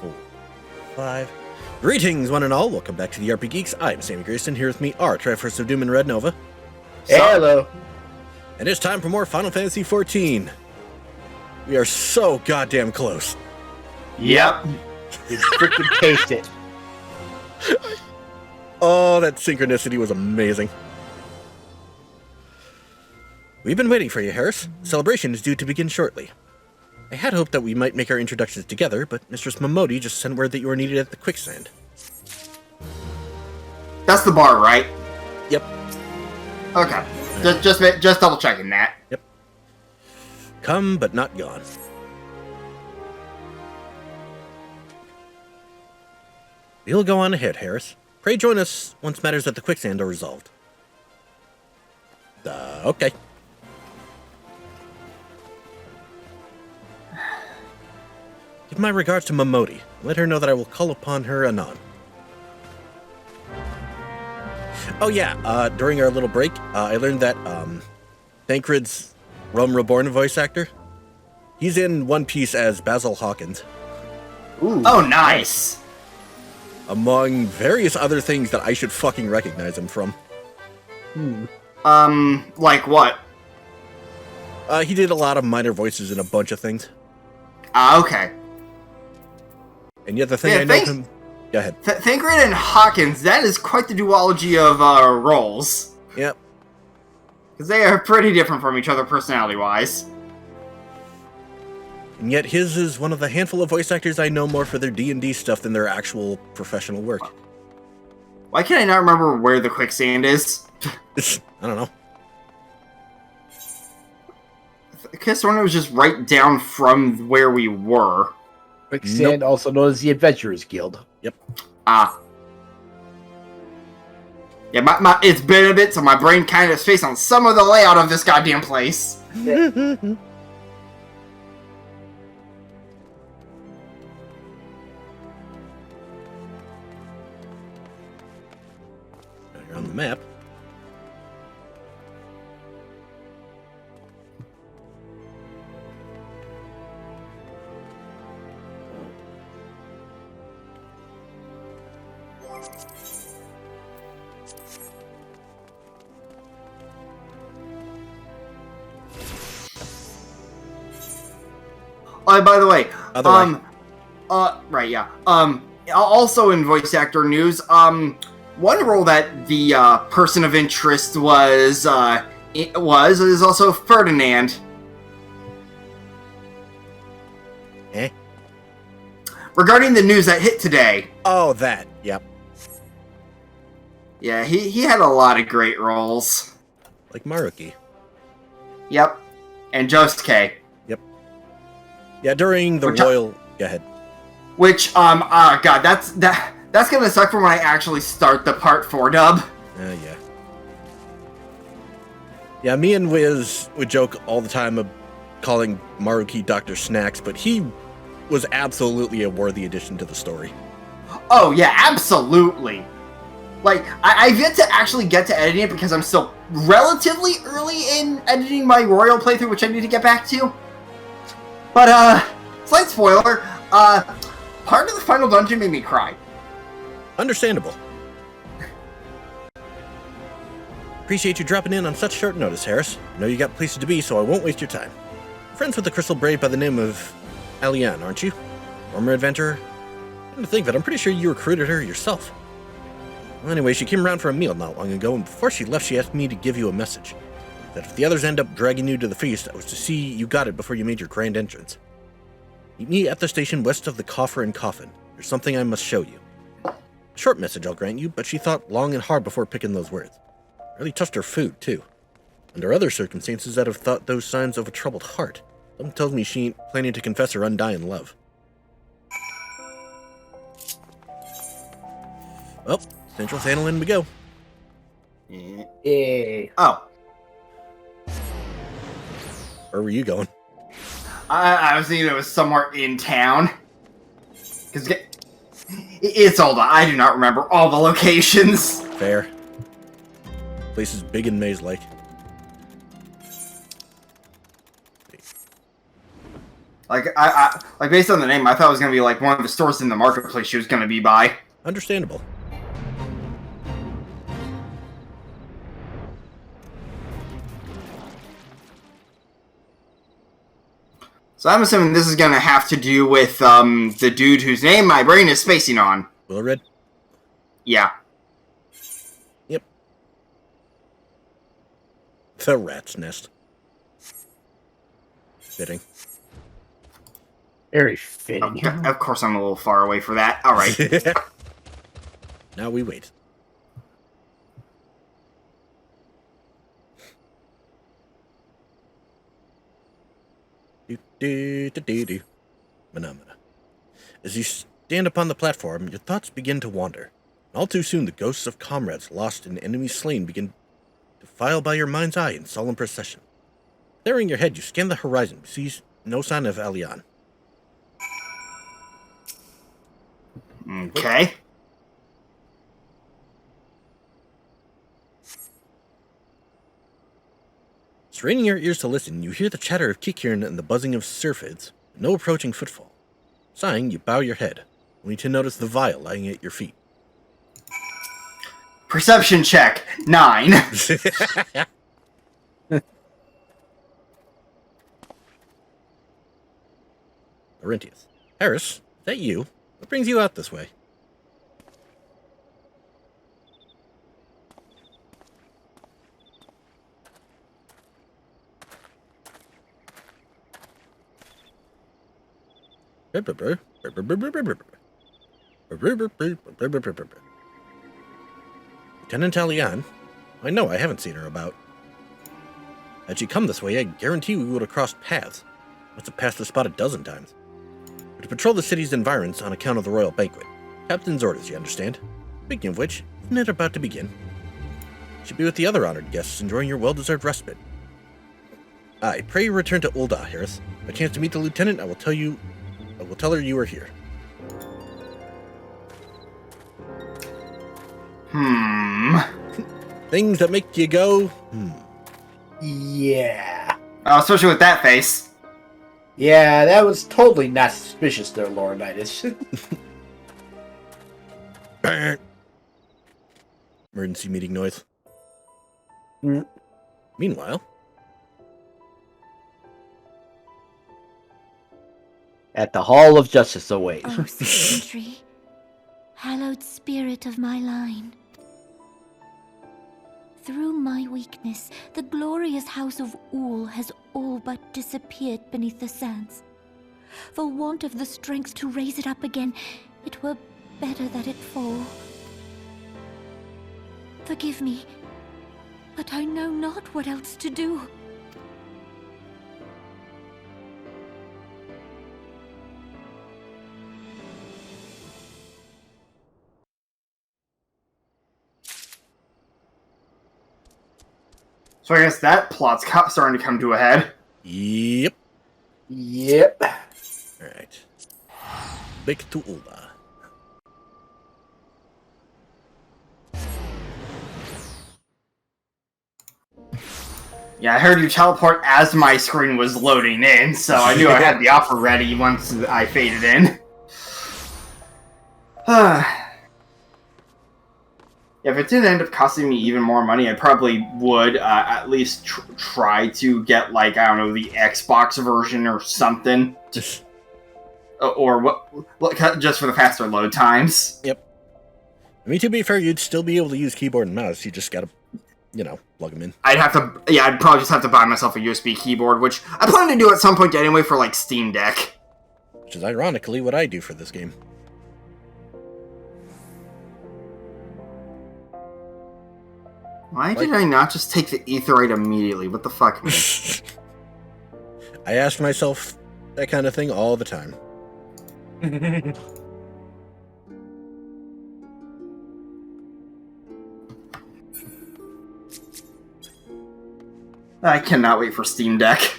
4, 5. Greetings, one and all. Welcome back to the RP Geeks. I'm Sammy Grayson. Here with me are Triforce of Doom and Red Nova. Hello. And it's time for more Final Fantasy XIV. We are so goddamn close. Yep. You freaking taste it. Oh, that synchronicity was amazing. We've been waiting for you, Harris. Celebration is due to begin shortly. I had hoped that we might make our introductions together, but Mistress Momodi just sent word that you are needed at the quicksand. That's the bar, right? Yep. Okay. Just double checking that. Yep. Come, but not gone. We'll go on ahead, Harris. Pray join us once matters at the quicksand are resolved. Okay. Give my regards to Momodi. Let her know that I will call upon her anon. Oh yeah, during our little break, I learned that Thancred's Reborn voice actor, he's in One Piece as Basil Hawkins. Ooh. Oh, nice. Among various other things that I should fucking recognize him from. Like what? He did a lot of minor voices in a bunch of things. Okay. And yet the thing I know him... Go ahead. Thancred and Hawkins, that is quite the duology of roles. Yep. Because they are pretty different from each other personality-wise. And yet his is one of the handful of voice actors I know more for their D&D stuff than their actual professional work. Why can I not remember where the quicksand is? I don't know. I guess one was just right down from where we were. Quicksand, also known as the Adventurers Guild. Yep. Yeah, it's been a bit, so my brain kind of spaced on some of the layout of this goddamn place. You're on the map. By the way, Right, yeah. Also in voice actor news, one role that the person of interest is also Ferdinand. Eh? Regarding the news that hit today. Oh, that. Yep. Yeah, he had a lot of great roles. Like Maruki. Yep. And Josuke. Yep. Yeah, during the Royal... Go ahead. Which, God, that's gonna suck for when I actually start the Part 4 dub. Yeah. Yeah, me and Wiz would joke all the time of calling Maruki Dr. Snacks, but he was absolutely a worthy addition to the story. Oh, yeah, absolutely. Like, I've yet to actually get to editing it because I'm still relatively early in editing my Royal playthrough, which I need to get back to. But, slight spoiler, part of the final dungeon made me cry. Understandable. Appreciate you dropping in on such short notice, Harris. I know you got places to be, so I won't waste your time. Friends with the Crystal Brave by the name of Aliane, aren't you? Former adventurer? I'm to think that I'm pretty sure you recruited her yourself. Well, anyway, she came around for a meal not long ago, and before she left, she asked me to give you a message. That if the others end up dragging you to the feast, I was to see you got it before you made your grand entrance. Meet me at the station west of the Coffer and Coffin. There's something I must show you. A short message, I'll grant you, but she thought long and hard before picking those words. Really touched her food, too. Under other circumstances, I'd have thought those signs of a troubled heart. Something tells me she ain't planning to confess her undying love. Well, Central Thanalan we go. Yay. Oh. Where were you going? I was thinking it was somewhere in town. Because it's old. I do not remember all the locations. Fair. Place is big and maze-like. Like, like based on the name, I thought it was gonna be like one of the stores in the marketplace she was gonna be by. Understandable. So I'm assuming this is gonna have to do with the dude whose name my brain is spacing on. Willred? Yeah. Yep. The rat's nest. Fitting. Very fitting. Of course, I'm a little far away for that. All right. Now we wait. Do. Phenomena. As you stand upon the platform, your thoughts begin to wander. All too soon, the ghosts of comrades lost and enemies slain begin to file by your mind's eye in solemn procession. Clearing your head, you scan the horizon, but see no sign of Alian. Okay. Straining your ears to listen, you hear the chatter of Kikirin and the buzzing of syrphids, but no approaching footfall. Sighing, you bow your head, only to notice the vial lying at your feet. Perception check 9. Laurentius. Harris, is that you? What brings you out this way? Lieutenant Alian? I know, I haven't seen her about. Had she come this way, I guarantee we would have crossed paths. Must have passed the spot a dozen times. We're to patrol the city's environs on account of the royal banquet. Captain's orders, you understand? Speaking of which, isn't it about to begin? Should be with the other honored guests enjoying your well-deserved respite. Aye, pray you return to Ul'dah, Harris. By chance to meet the lieutenant, I will tell her you are here. Things that make you go, Yeah. Oh, especially with that face. Yeah, that was totally not suspicious there, Laurinaitis. Emergency meeting noise. Mm. Meanwhile, At the Hall of Justice awaits. Oh, Sentry, hallowed spirit of my line. Through my weakness, the glorious house of Ul has all but disappeared beneath the sands. For want of the strength to raise it up again, it were better that it fall. Forgive me, but I know not what else to do. So I guess that plot's starting to come to a head. yep. Yep. Alright. Back to Ul'dah. Yeah, I heard you teleport as my screen was loading in, so I knew I had the offer ready once I faded in. If it didn't end up costing me even more money, I probably would at least try to get, like, I don't know, the Xbox version or something. Or what, just for the faster load times. Yep. I mean, to be fair, you'd still be able to use keyboard and mouse. You just gotta, plug them in. I'd probably just have to buy myself a USB keyboard, which I plan to do at some point anyway for, like, Steam Deck. Which is ironically what I do for this game. Why did I not just take the Aetheryte immediately? What the fuck, man? I ask myself that kind of thing all the time. I cannot wait for Steam Deck.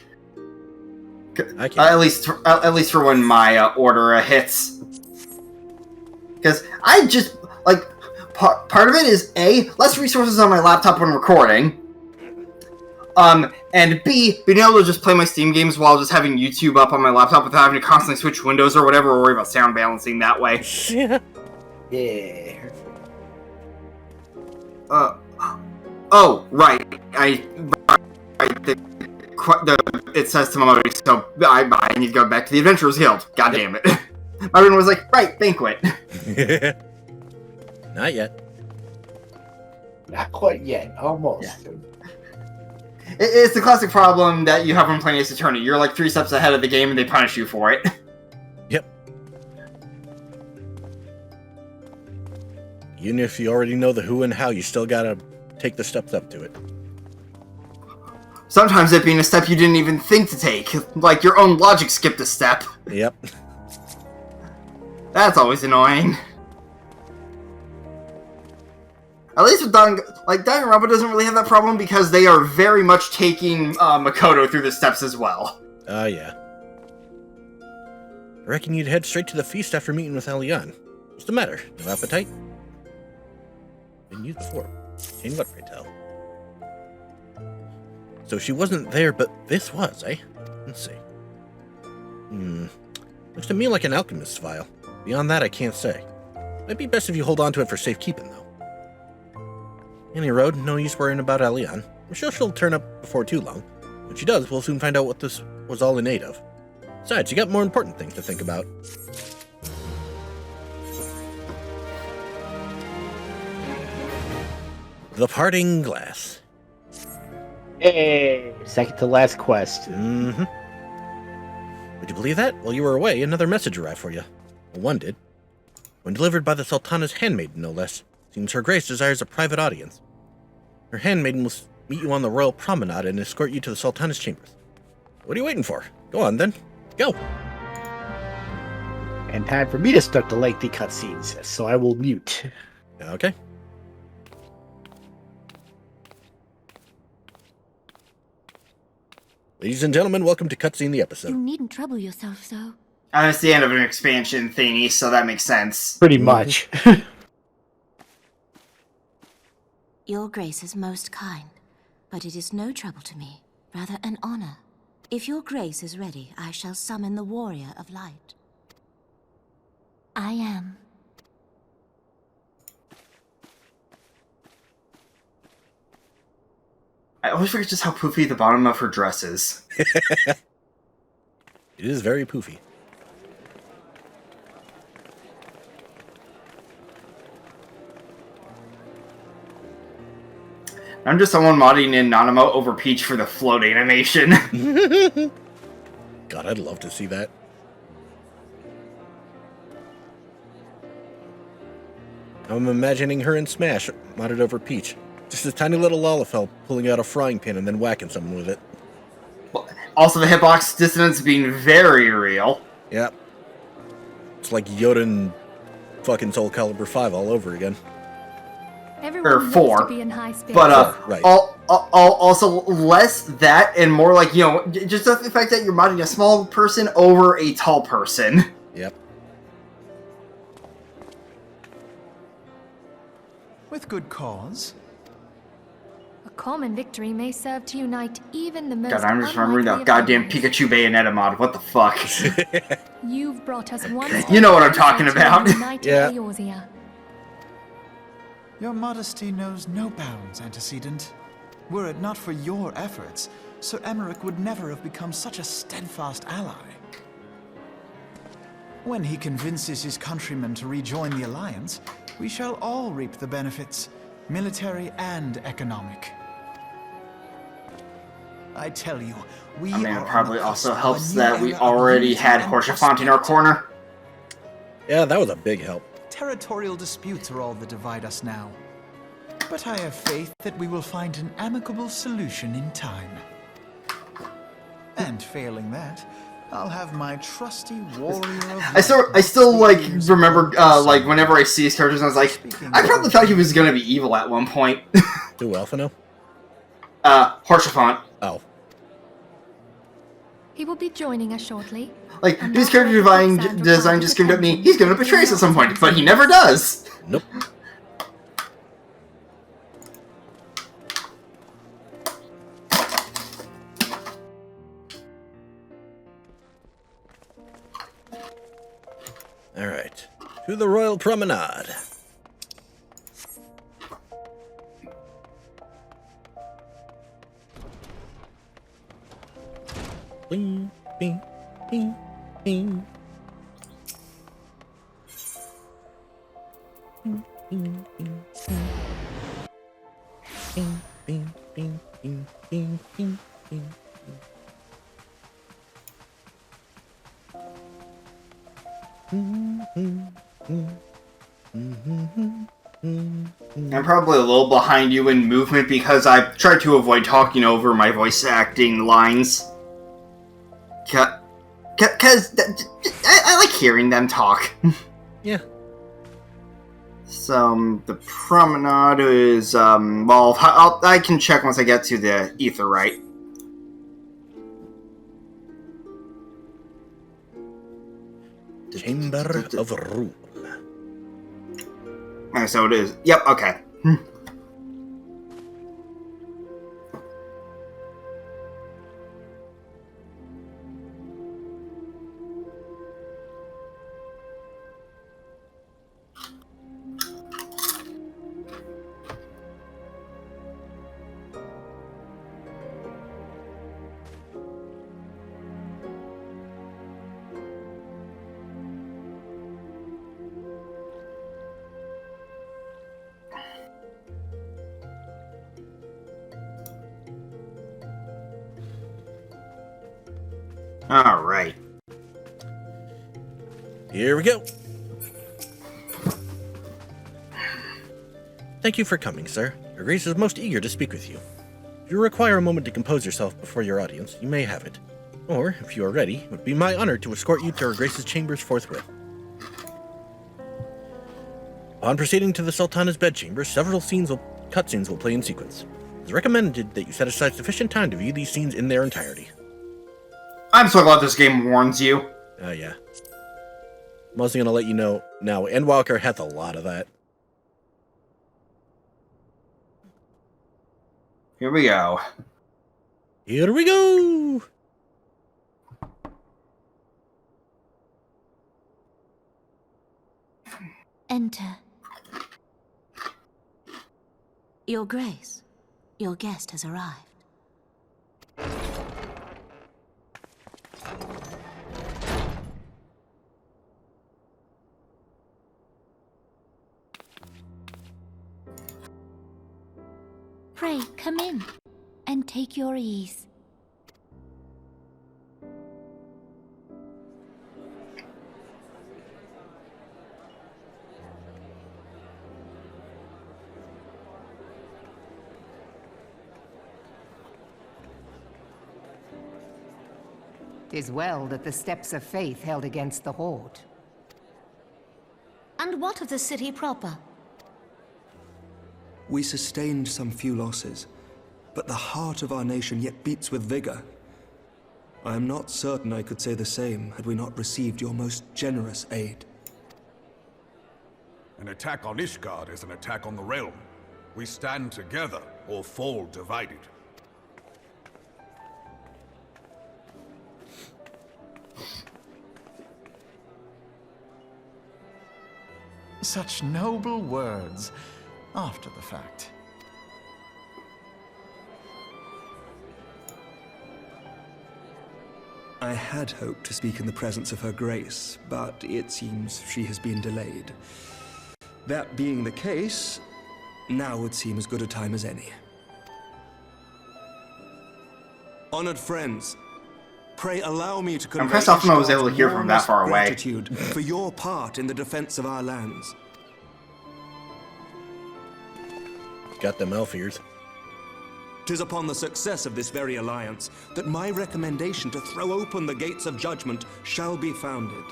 I can't. At least for when my order hits. Because I just, like, part of it is, A, less resources on my laptop when recording. And B, being able to just play my Steam games while just having YouTube up on my laptop without having to constantly switch windows or whatever, or worry about sound balancing that way. Yeah. Yeah. Oh, right. It says to my mother, so I need to go back to the Adventurers Guild. God damn it. My room was like, right, Banquet. Not yet. Not quite yet. Almost. Yeah. It's the classic problem that you have when playing Ace Attorney. You're like 3 steps ahead of the game and they punish you for it. Yep. Even if you already know the who and how, you still gotta take the steps up to it. Sometimes it being a step you didn't even think to take. Like your own logic skipped a step. Yep. That's always annoying. At least with Danganronpa doesn't really have that problem because they are very much taking Makoto through the steps as well. Yeah. I reckon you'd head straight to the feast after meeting with Elian. What's the matter? No appetite? Been used before. In what, pray tell? So she wasn't there, but this was, eh? Let's see. Looks to me like an alchemist's vial. Beyond that, I can't say. Might be best if you hold on to it for safekeeping, though. Any road, no use worrying about Elian. I'm sure she'll turn up before too long. When she does, we'll soon find out what this was all in aid of. Besides, you got more important things to think about. The Parting Glass. Hey, second to last quest. Mm-hmm. Would you believe that? While you were away, another message arrived for you. Well, one did. When delivered by the Sultana's handmaiden, no less. Seems Her Grace desires a private audience. Her handmaiden will meet you on the royal promenade and escort you to the Sultana's chambers. What are you waiting for? Go on, then. Go! And time for me to start the lengthy cutscenes, so I will mute. Okay. Ladies and gentlemen, welcome to Cutscene the Episode. You needn't trouble yourself so. It's the end of an expansion thingy, so that makes sense. Pretty much. Your Grace is most kind, but it is no trouble to me, rather an honor. If your Grace is ready, I shall summon the Warrior of Light. I am. I always forget just how poofy the bottom of her dress is. It is very poofy. I'm just someone modding in Nanamo over Peach for the float animation. God, I'd love to see that. I'm imagining her in Smash, modded over Peach. Just a tiny little Lalafell pulling out a frying pan and then whacking someone with it. Also, the hitbox dissonance being very real. Yep. It's like Yoda and fucking Soul Calibur 5 all over again. Or 4. But, right. Also less that and more like, just the fact that you're modding a small person over a tall person. Yep. With good cause. A common victory may serve to unite even the most. God, I'm just remembering that goddamn Pikachu Bayonetta mod. What the fuck? You've brought us one. You know what I'm talking about. Yeah. Your modesty knows no bounds, Antecedent. Were it not for your efforts, Sir Emmerich would never have become such a steadfast ally. When he convinces his countrymen to rejoin the Alliance, we shall all reap the benefits, military and economic. I tell you, it probably also helps that we already had Horsefont in our corner. Yeah, that was a big help. Territorial disputes are all that divide us now. But I have faith that we will find an amicable solution in time. And failing that, I'll have my trusty warrior of I still remember whenever I see his characters, I was like, I probably thought he was gonna be evil at one point. Who, Alphino? Horsefont. Oh. He will be joining us shortly. Like, his character design just screamed at me, he's gonna betray us at some point, but he never does! Nope. Alright. To the Royal Promenade. Bing, bing, bing, bing. Bing, bing, bing, bing. Bing, bing, bing, bing, bing, bing, bing. I'm probably a little behind you in movement because I've tried to avoid talking over my voice acting lines. Because I like hearing them talk. Yeah. So, the promenade is, well, I can check once I get to the ether, right? Chamber of Rule. So it is. Yep, okay. Alright. Here we go. Thank you for coming, sir. Her Grace is most eager to speak with you. If you require a moment to compose yourself before your audience, you may have it. Or, if you are ready, it would be my honor to escort you to Her Grace's chambers forthwith. Upon proceeding to the Sultana's bedchamber, several cutscenes will play in sequence. It is recommended that you set aside sufficient time to view these scenes in their entirety. I'm so glad this game warns you. Yeah. I'm also going to let you know now, Endwalker has a lot of that. Here we go. Here we go! Enter. Your Grace, your guest has arrived. Pray, come in, and take your ease. "'Tis well that the steps of faith held against the Horde. And what of the city proper? We sustained some few losses, but the heart of our nation yet beats with vigor. I am not certain I could say the same had we not received your most generous aid. An attack on Ishgard is an attack on the realm. We stand together or fall divided. Such noble words. After the fact. I had hoped to speak in the presence of Her Grace, but it seems she has been delayed. That being the case, now would seem as good a time as any. Honored friends, pray allow me to convey I'm impressed often I was able to hear from that far away. Gratitude for your part in the defense of our lands. Got them elf ears. 'Tis upon the success of this very alliance that my recommendation to throw open the gates of judgment shall be founded.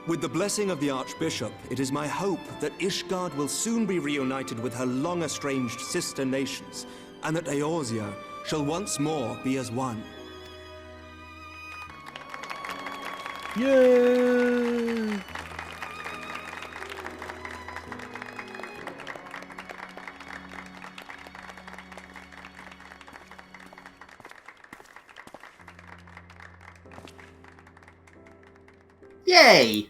With the blessing of the Archbishop, it is my hope that Ishgard will soon be reunited with her long-estranged sister nations, and that Eorzea shall once more be as one. Yay! Yay!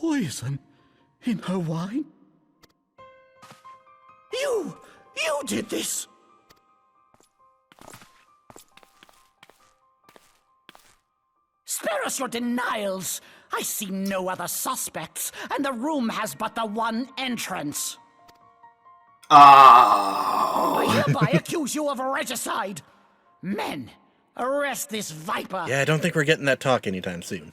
poison in her wine? You did this! Spare us your denials! I see no other suspects, and the room has but the one entrance. I hereby accuse you of regicide. Men, arrest this viper. Yeah, I don't think we're getting that talk anytime soon.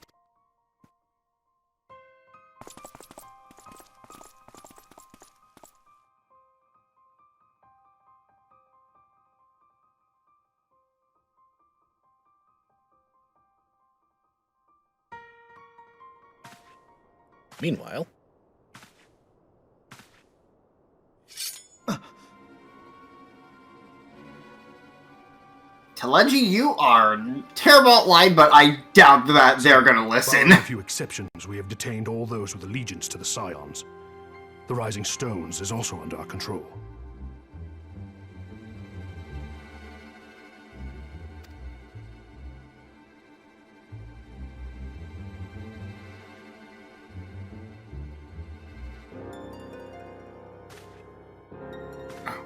Meanwhile, Teleji, you are terrible at lying, but I doubt that they're gonna listen. With a few exceptions, we have detained all those with allegiance to the Scions. The Rising Stones is also under our control.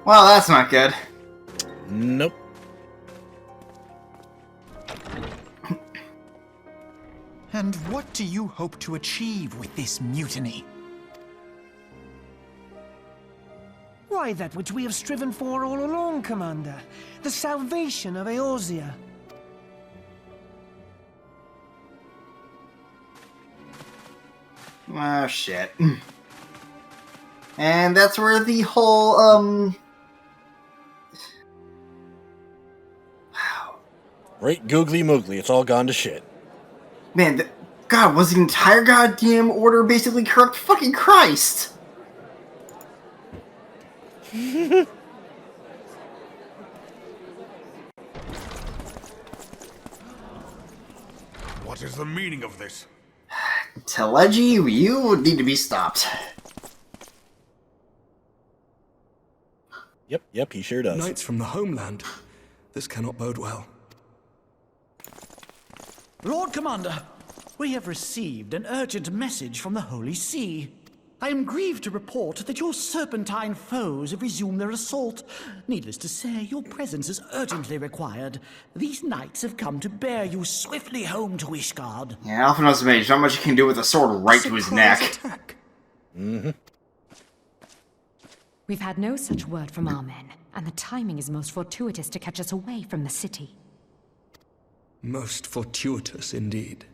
Well, that's not good. Nope. And what do you hope to achieve with this mutiny? Why, that which we have striven for all along, Commander. The salvation of Eorzea. Oh, shit. And that's where the whole, Right googly moogly, it's all gone to shit. Man, God, was the entire goddamn order basically corrupt? Fucking Christ! What is the meaning of this? Teleji, you need to be stopped. Yep, he sure does. Knights from the homeland. This cannot bode well. Lord Commander, we have received an urgent message from the Holy See. I am grieved to report that your serpentine foes have resumed their assault. Needless to say, your presence is urgently required. These knights have come to bear you swiftly home to Ishgard. Yeah, Alpha knows mage. Not much you can do with a sword right to his neck. Mm-hmm. We've had no such word from our men, and the timing is most fortuitous to catch us away from the city. Most fortuitous indeed.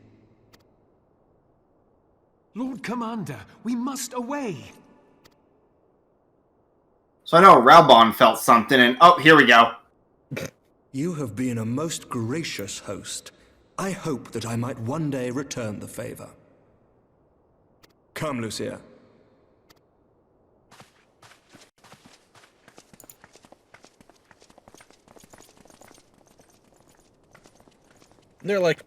Lord Commander, we must away. So I know Reborn felt something, and oh, here we go. You have been a most gracious host. I hope that I might one day return the favor. Come, Lucia. They're like,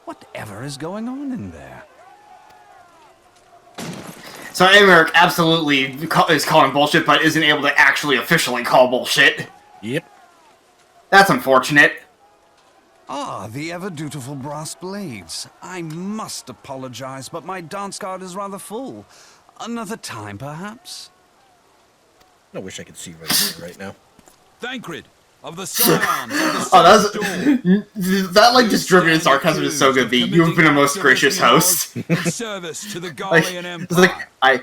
Whatever is going on in there? So Emmerich absolutely is calling bullshit, but isn't able to actually officially call bullshit. Yep. That's unfortunate. Ah, the ever-dutiful brass blades. I must apologize, but my dance card is rather full. Another time, perhaps? I wish I could see right now. Thancred of the Scions. That like distributed sarcasm is so good. You've been a most gracious host. Service to the Gallian Empire. It's like I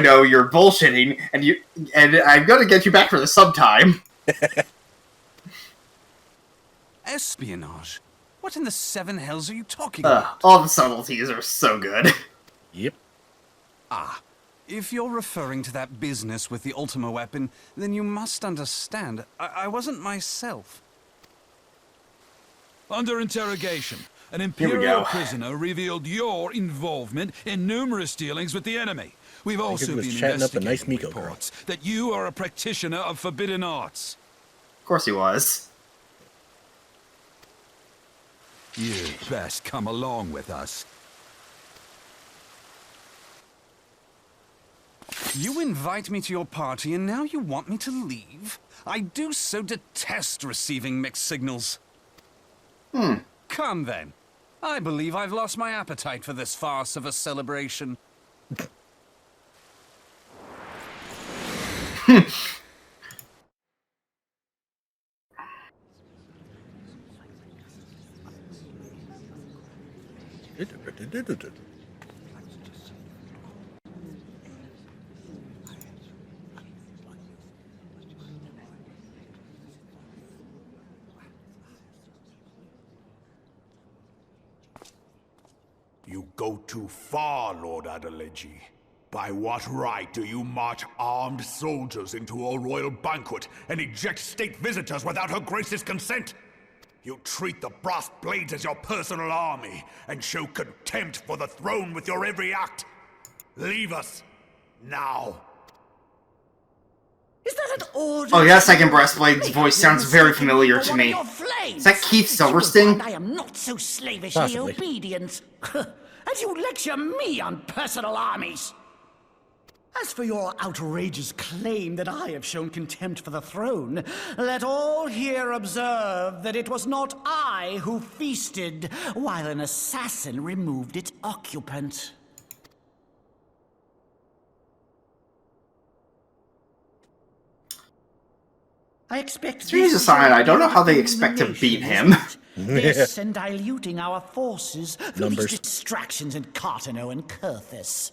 know you're bullshitting, and I'm gonna get you back for the sometime. Espionage? What in the seven hells are you talking about? All the subtleties are so good. Yep. Ah, if you're referring to that business with the Ultima weapon, then you must understand, I wasn't myself. Under interrogation, an Imperial prisoner revealed your involvement in numerous dealings with the enemy. We've also been investigating reports that you are a practitioner of forbidden arts. Of course he was. You'd best come along with us. You invite me to your party, and now you want me to leave? I do so detest receiving mixed signals. Come then. I believe I've lost my appetite for this farce of a celebration. You go too far, Lord Adeleji. By what right do you march armed soldiers into a royal banquet and eject state visitors without her grace's consent? You treat the brass blades as your personal army and show contempt for the throne with your every act. Leave us now. Is that an order? Oh, that second Breastblade's voice sounds very familiar to me. Is that Keith Silverstein? I am not so slavishly obedient. And you lecture me on personal armies. As for your outrageous claim that I have shown contempt for the throne, let all here observe that it was not I who feasted while an assassin removed its occupant. I expect He's a sign. I don't know how they expect to beat him. This and diluting our forces through these distractions in Cartano and Kurthis.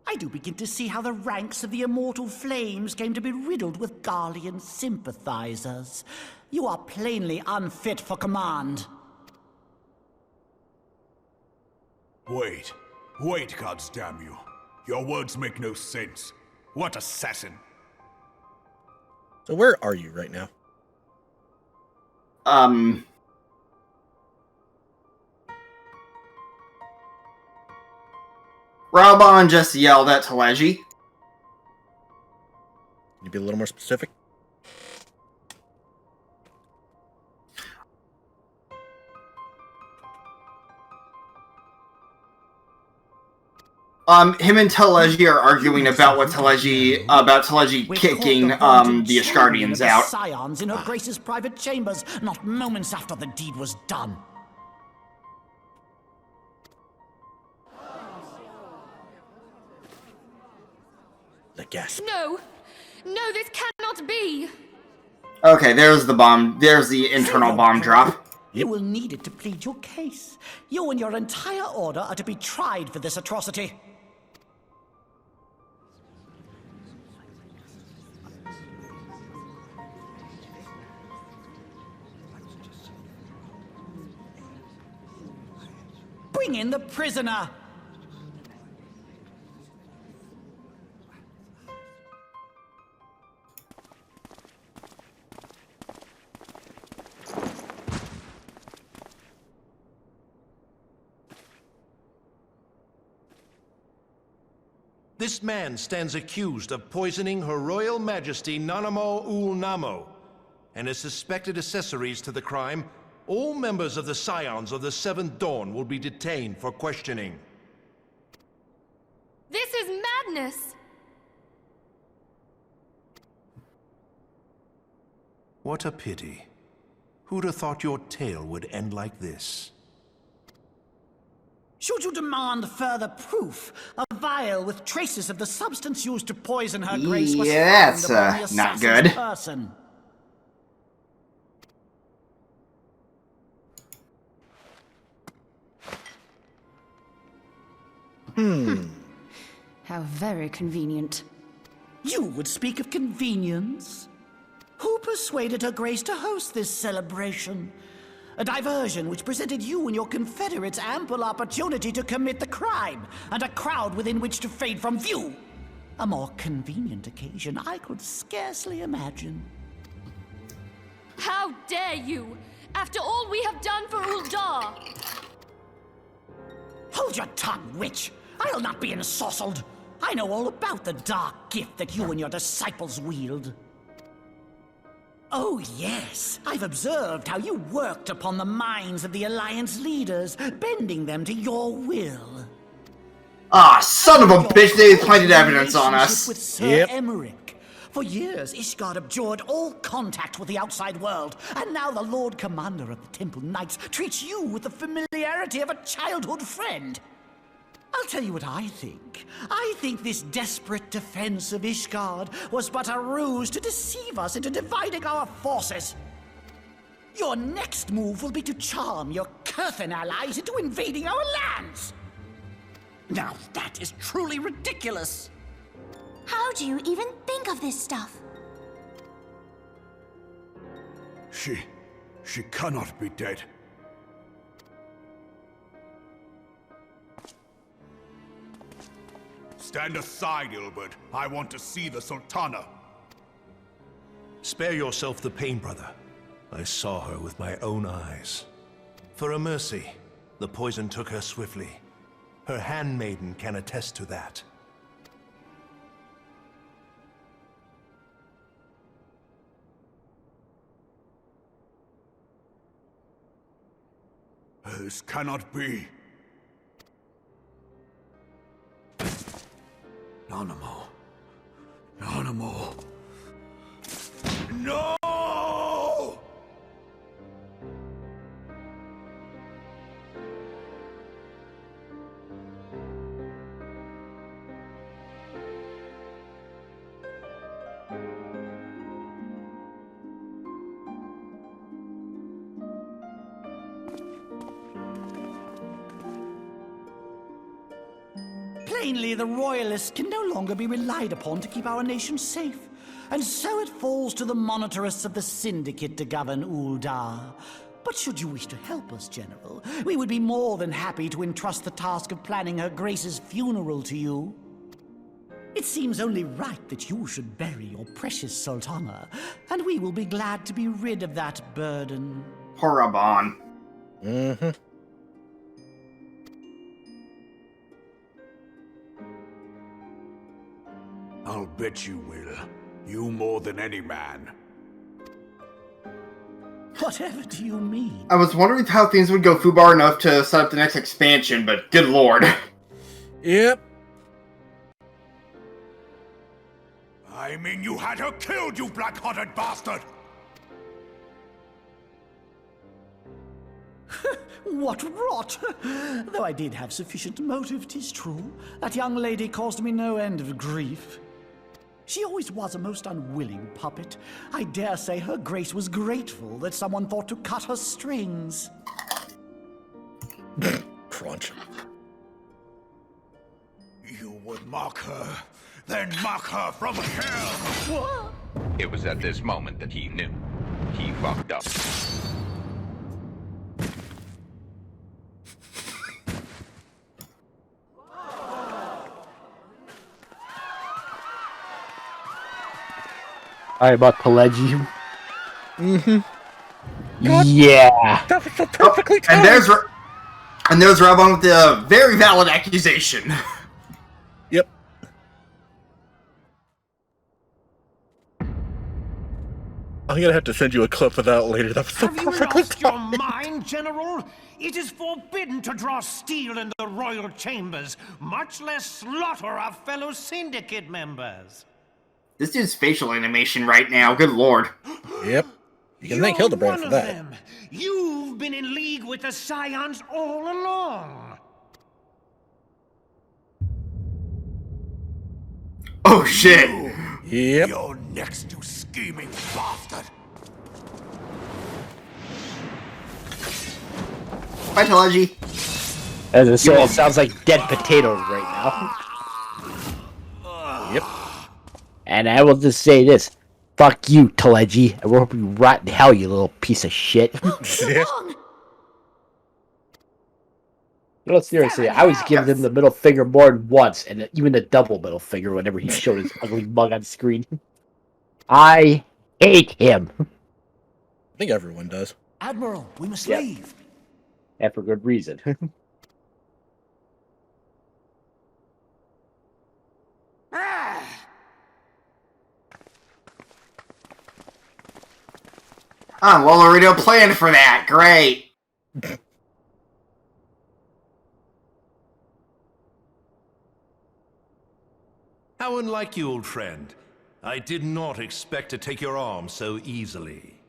I do begin to see how the ranks of the Immortal Flames came to be riddled with Garlean sympathizers. You are plainly unfit for command. Wait, goddamn you. Your words make no sense. What assassin? So where are you right now? Raubon just yelled at Teleji. Can you be a little more specific? Him and Teleji are arguing about Teleji kicking, the Asgardians out. Scions in her grace's private chambers, not moments after the deed was done. The gasp. No! No, this cannot be! Okay, there's the bomb. There's the internal bomb drop. You will need it to plead your case. You and your entire order are to be tried for this atrocity. Bring in the prisoner! This man stands accused of poisoning Her Royal Majesty Nanamo Ul Namo, and as suspected accessories to the crime, all members of the Scions of the Seventh Dawn will be detained for questioning. This is madness! What a pity. Who'd have thought your tale would end like this? Should you demand further proof, a vial with traces of the substance used to poison her grace was that's found upon the not assassin's good. person. How very convenient. You would speak of convenience? Who persuaded her grace to host this celebration? A diversion which presented you and your confederates ample opportunity to commit the crime, and a crowd within which to fade from view. A more convenient occasion I could scarcely imagine. How dare you! After all we have done for Uldar! Hold your tongue, witch! I'll not be ensorcelled! I know all about the dark gift that you and your disciples wield. Oh, yes. I've observed how you worked upon the minds of the Alliance leaders, bending them to your will. Ah, son of a bitch, they planted evidence on us. With Sir Emmerich. For years, Ishgard abjured all contact with the outside world, and now the Lord Commander of the Temple Knights treats you with the familiarity of a childhood friend. I'll tell you what I think. I think this desperate defense of Ishgard was but a ruse to deceive us into dividing our forces. Your next move will be to charm your Kurthan allies into invading our lands. Now that is truly ridiculous. How do you even think of this stuff? She cannot be dead. Stand aside, Ilbert. I want to see the Sultana. Spare yourself the pain, brother. I saw her with my own eyes. For a mercy, the poison took her swiftly. Her handmaiden can attest to that. This cannot be. Nanamo. Nanamo. No! Plainly, the Royalists can no longer be relied upon to keep our nation safe. And so it falls to the monitorists of the Syndicate to govern Uldar. But should you wish to help us, General, we would be more than happy to entrust the task of planning Her Grace's funeral to you. It seems only right that you should bury your precious Sultana, and we will be glad to be rid of that burden. Horabon. Mm-hmm. I'll bet you will. You more than any man. Whatever do you mean? I was wondering how things would go foobar enough to set up the next expansion, but good lord. Yep. I mean, you had her killed, you black-hearted bastard! What rot! Though I did have sufficient motive, 'tis true. That young lady caused me no end of grief. She always was a most unwilling puppet. I dare say Her Grace was grateful that someone thought to cut her strings. Crunch. You would mock her, then mock her from hell! What? It was at this moment that he knew. He fucked up. Alright, about Pelagium. Mm-hmm. Yeah. That was so perfectly timed. And there's Rabon with the very valid accusation. Yep. I'm gonna have to send you a clip of that later. That was so Have you perfectly lost your timed. mind, General? It is forbidden to draw steel in the royal chambers, much less slaughter our fellow syndicate members. This dude's facial animation right now, good lord. Yep. You can thank Hildebrand for that. Them. You've been in league with the Scions all along. Oh shit. Yep. You're next, you scheming bastard! Bye, Telegy. As I say, it sounds like dead potatoes right now. Yep. And I will just say this. Fuck you, Telegy. I hope you rot in hell, you little piece of shit. No, seriously, I always give him the middle finger more than once, and even the double middle finger whenever he showed his ugly mug on screen. I hate him. I think everyone does. Admiral, we must leave. And for good reason. Ah, well, Laredo planned for that. Great. How unlike you, old friend. I did not expect to take your arm so easily.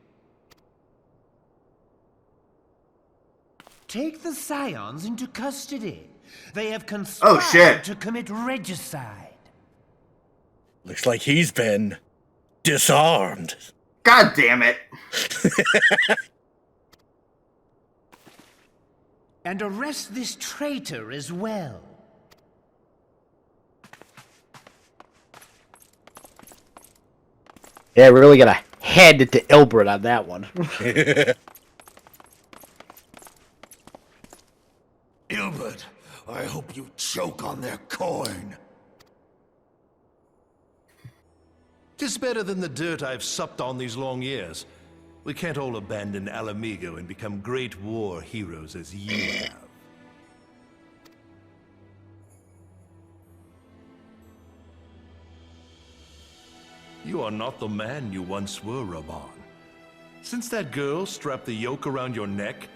Take the Scions into custody. They have conspired to commit regicide. Looks like he's been disarmed. God damn it. And arrest this traitor as well. Yeah, we're really gonna hand it to Ilbert on that one. Ilbert, I hope you choke on their coin. 'Tis better than the dirt I've supped on these long years. We can't all abandon Alamigo and become great war heroes as you have. You are not the man you once were, Reborn. Since that girl strapped the yoke around your neck,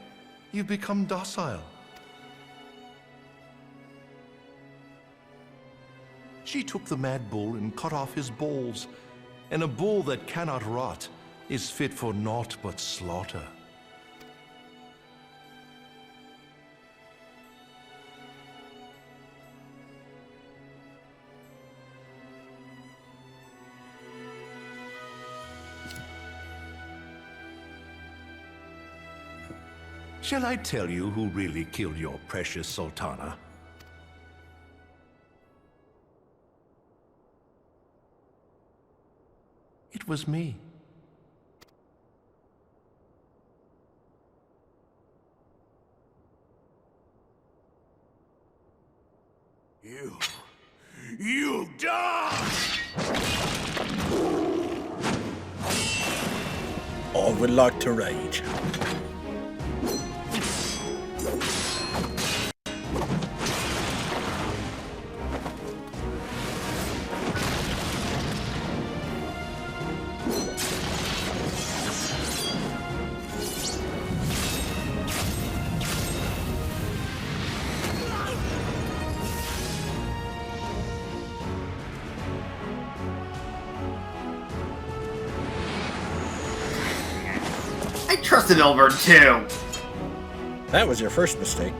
you've become docile. She took the mad bull and cut off his balls, and a bull that cannot rot is fit for naught but slaughter. Shall I tell you who really killed your precious Sultana? It was me. You die! I would like to rage. I trusted Ilbert too. That was your first mistake.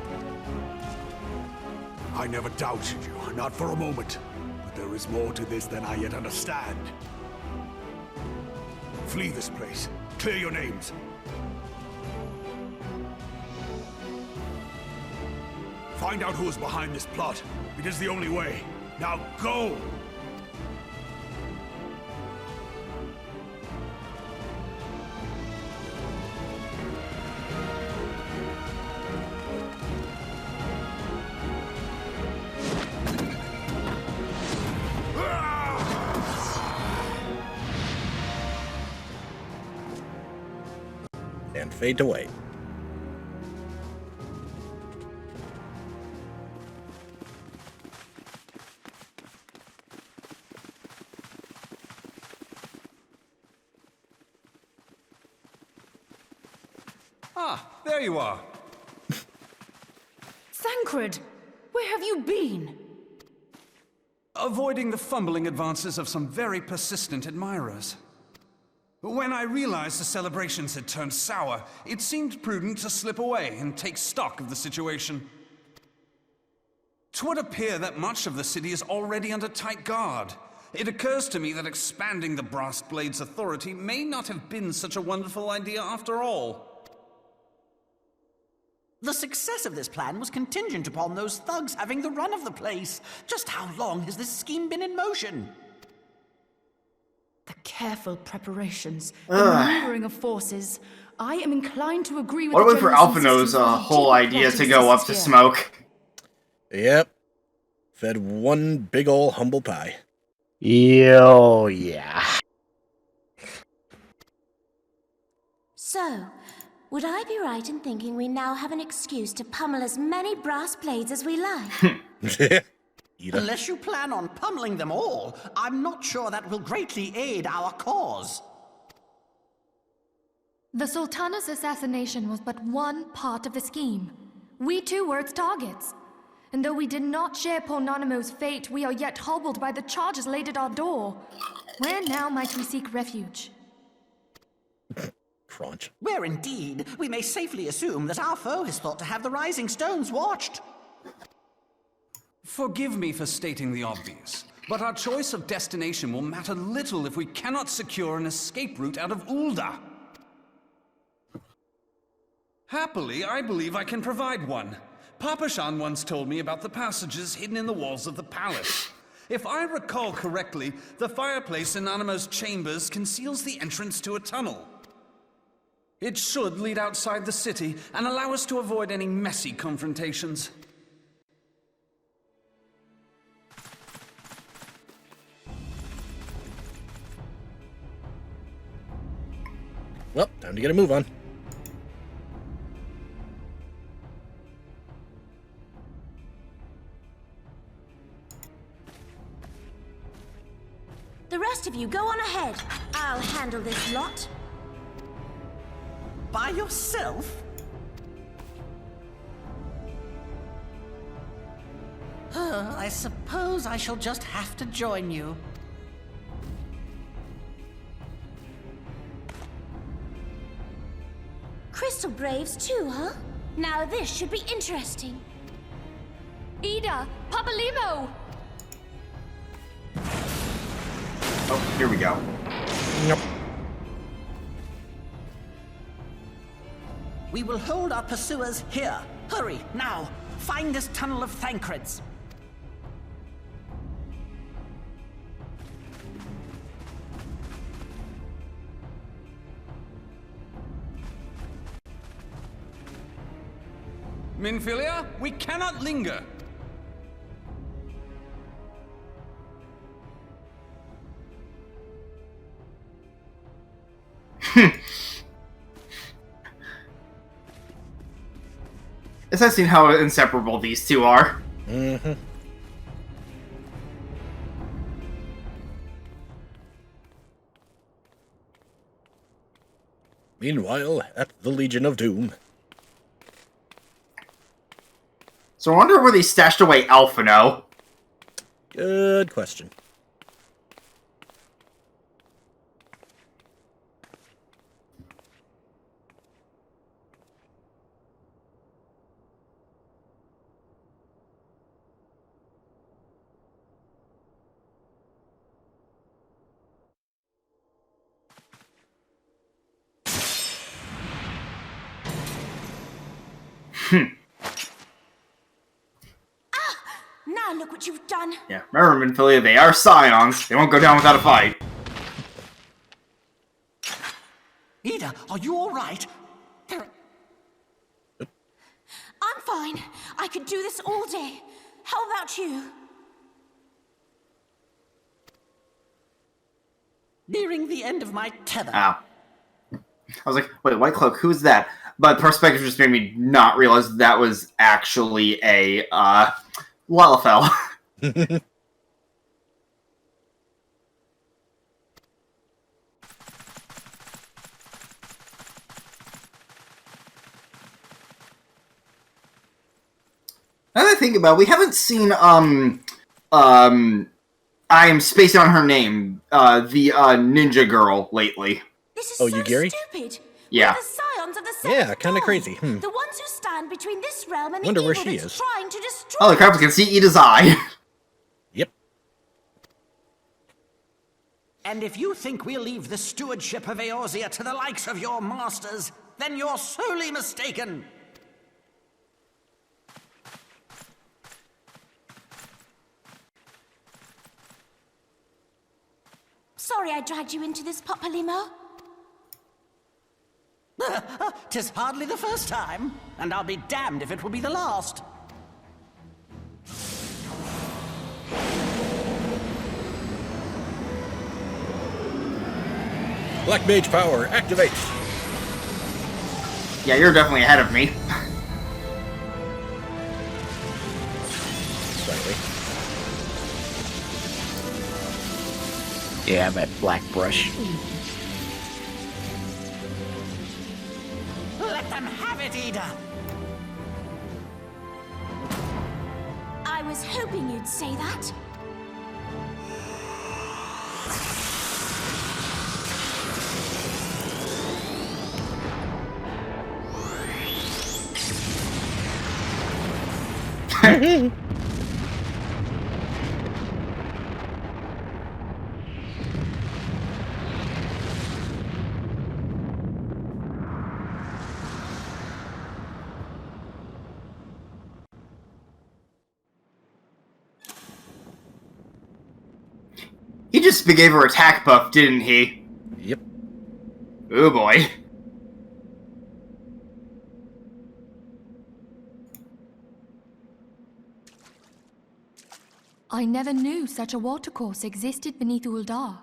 I never doubted you, not for a moment. But there is more to this than I yet understand. Flee this place. Clear your names. Find out who is behind this plot. It is the only way. Now go! And fade to white. Ah, there you are. Thancred, where have you been? Avoiding the fumbling advances of some very persistent admirers. When I realized the celebrations had turned sour, it seemed prudent to slip away and take stock of the situation. 'Twould appear that much of the city is already under tight guard. It occurs to me that expanding the Brass Blade's authority may not have been such a wonderful idea after all. The success of this plan was contingent upon those thugs having the run of the place. Just how long has this scheme been in motion? The careful preparations, the maneuvering of forces. I am inclined to agree with What the was for General's Alphino's insistence on a whole deeper idea plot to go up to exists here. smoke? Yep. Fed one big ol' humble pie. Yo, yeah. So, would I be right in thinking we now have an excuse to pummel as many brass blades as we like? Unless you plan on pummeling them all, I'm not sure that will greatly aid our cause. The Sultana's assassination was but one part of the scheme. We too were its targets. And though we did not share poor Nanamo's fate, we are yet hobbled by the charges laid at our door. Where now might we seek refuge? Crunch. Where indeed, we may safely assume that our foe has thought to have the Rising Stones watched. Forgive me for stating the obvious, but our choice of destination will matter little if we cannot secure an escape route out of Ul'dah. Happily, I believe I can provide one. Papa Shan once told me about the passages hidden in the walls of the palace. If I recall correctly, the fireplace in Nanamo's chambers conceals the entrance to a tunnel. It should lead outside the city and allow us to avoid any messy confrontations. Well, time to get a move on. The rest of you, go on ahead. I'll handle this lot. By yourself? I suppose I shall just have to join you. Crystal Braves too, huh? Now this should be interesting. Ida! Papalimo! Oh, here we go. Yep. We will hold our pursuers here. Hurry, now! Find this tunnel of Thancreds. Minfilia, we cannot linger. It's nice seeing how inseparable these two are. Mm-hmm. Meanwhile, at the Legion of Doom. So I wonder where they stashed away Alphino. Good question. Now look what you've done. Yeah, remember, Minfilia, they are Scions. They won't go down without a fight. Ida, are you all right? I'm fine. I could do this all day. How about you? Nearing the end of my tether. Ow. I was like, wait, White Cloak, who's that? But perspective just made me not realize that was actually a, Lalafell. Now that I think about it, we haven't seen, I am spacing on her name, the, ninja girl lately. This is so stupid. Yeah. We're the scions of the Yeah, kind of crazy. The ones who stand between this realm and the Wonder evil where she that's is. trying to destroy Holy crap, we can see Ida's eye. Yep. And if you think we'll leave the stewardship of Eorzea to the likes of your masters, then you're sorely mistaken. Sorry I dragged you into this, Papalimo. 'Tis hardly the first time, and I'll be damned if it will be the last. Black Mage power, activate! Yeah, you're definitely ahead of me. Slightly. Yeah, I'm at Black Brush. them have it, Ida! I was hoping you'd say that. He just gave her attack buff, didn't he? Yep. Oh boy. I never knew such a watercourse existed beneath Uldar.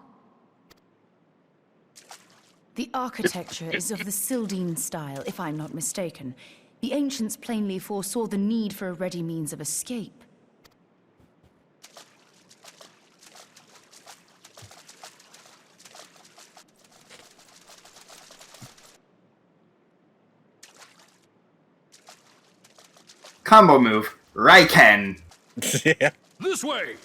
The architecture is of the Sildine style, if I'm not mistaken. The ancients plainly foresaw the need for a ready means of escape. Combo move. Raiken. Yeah. This way!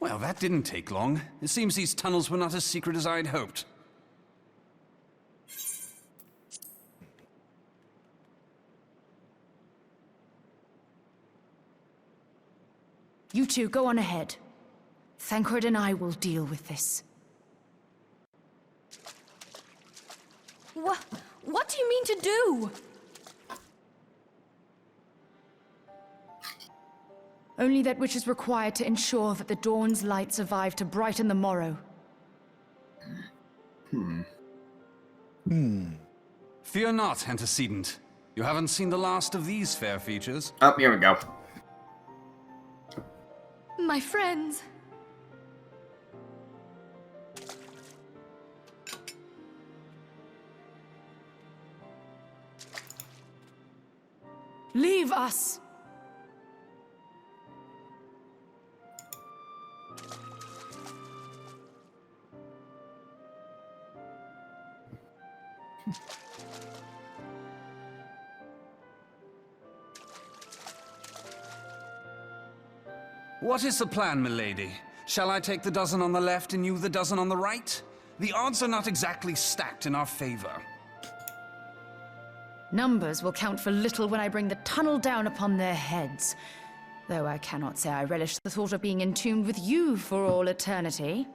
Well, that didn't take long. It seems these tunnels were not as secret as I'd hoped. You two, go on ahead. Thancred and I will deal with this. What do you mean to do? Only that which is required to ensure that the dawn's light survive to brighten the morrow. Fear not, antecedent. You haven't seen the last of these fair features. Oh, here we go. My friends. Leave us! What is the plan, milady? Shall I take the dozen on the left and you the dozen on the right? The odds are not exactly stacked in our favor. Numbers will count for little when I bring the tunnel down upon their heads. Though I cannot say I relish the thought of being entombed with you for all eternity.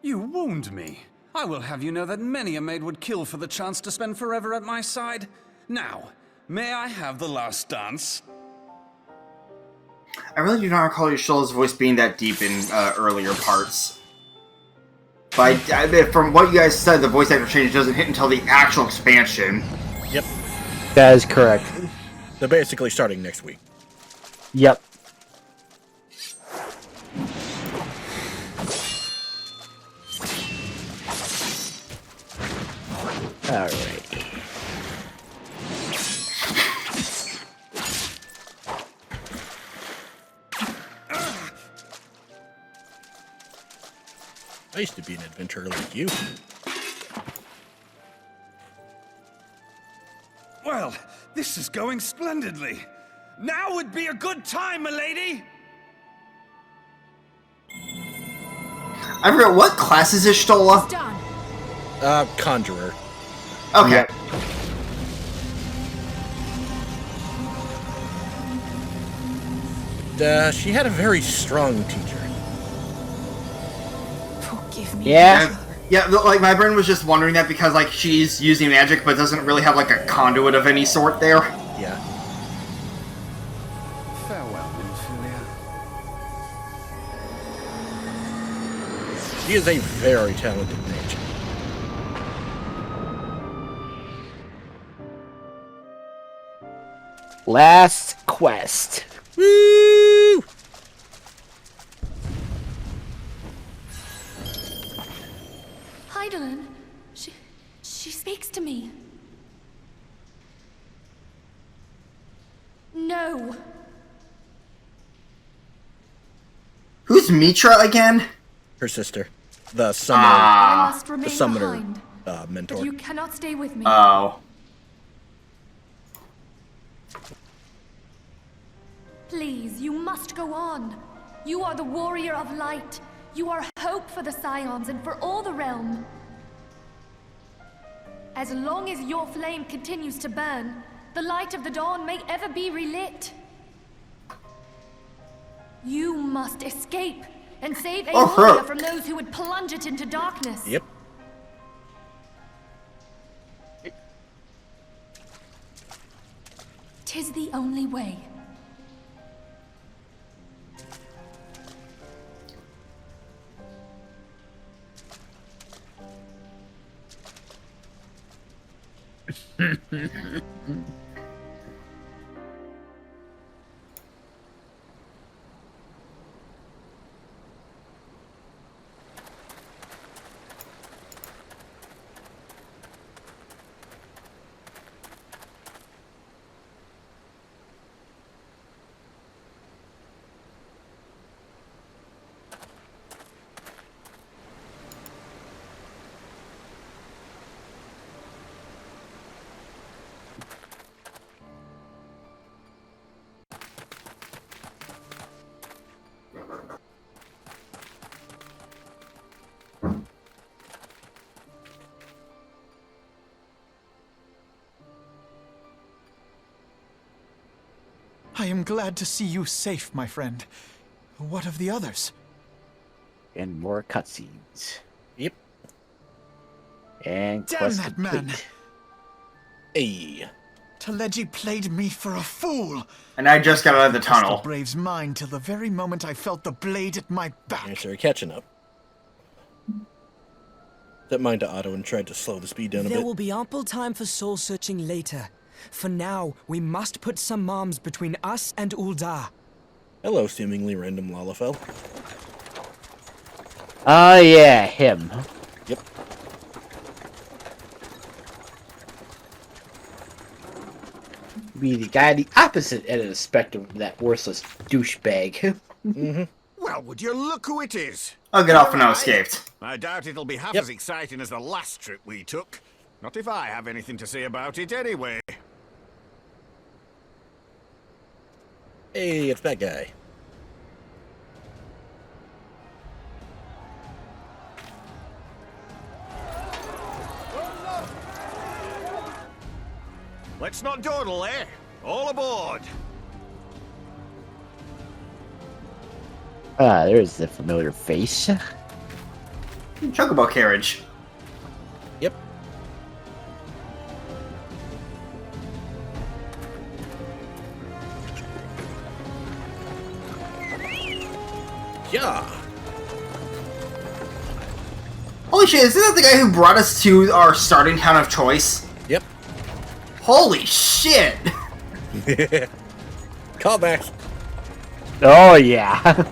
You wound me. I will have you know that many a maid would kill for the chance to spend forever at my side. Now, may I have the last dance? I really do not recall Yashilla's voice being that deep in earlier parts. But from what you guys said, the voice actor change doesn't hit until the actual expansion. Yep. That is correct. They're basically starting next week. Yep. Alright. I used to be an adventurer like you. Well, this is going splendidly. Now would be a good time, milady! I forgot, what class is Ishtola? Conjurer. Okay. She had a very strong teacher. Forgive me. Yeah. Yeah, like my brain was just wondering that because like she's using magic but doesn't really have like a conduit of any sort there. Yeah. Farewell, Ophelia. She is a very talented mage. Last quest. Woo! Heidelin, she speaks to me. No. Who's Mitra again? Her sister. The summoner. I must remain the summoner behind, mentor. but you cannot stay with me. Oh. Please, you must go on. You are the warrior of light. You are hope for the Scions and for all the realm. As long as your flame continues to burn, the light of the dawn may ever be relit. You must escape and save Eorzea from those who would plunge it into darkness. Yep. Tis the only way. I am glad to see you safe, my friend. What of the others? And more cutscenes. Yep. And damn quest that man! complete. Hey. Teleji played me for a fool. And I just got out of the tunnel. The Brave's mind till the very moment I felt the blade at my back. Yeah, sure, catching up. Set mine to auto and tried to slow the speed down a bit. There will be ample time for soul searching later. For now, we must put some arms between us and Ul'dah. Hello, seemingly random Lalafell. Oh yeah, him. Yep. Be the guy the opposite end of the spectrum of that worthless douchebag. Well, would you look who it is? I'll get off and I escaped. I doubt it'll be half as exciting as the last trip we took. Not if I have anything to say about it anyway. Hey, it's that guy. Let's not dawdle, eh? All aboard! Ah, there's the familiar face. Chocobo carriage. Yep. Yeah. Holy shit, isn't that the guy who brought us to our starting town of choice? Yep. Holy shit! Callback. Oh yeah.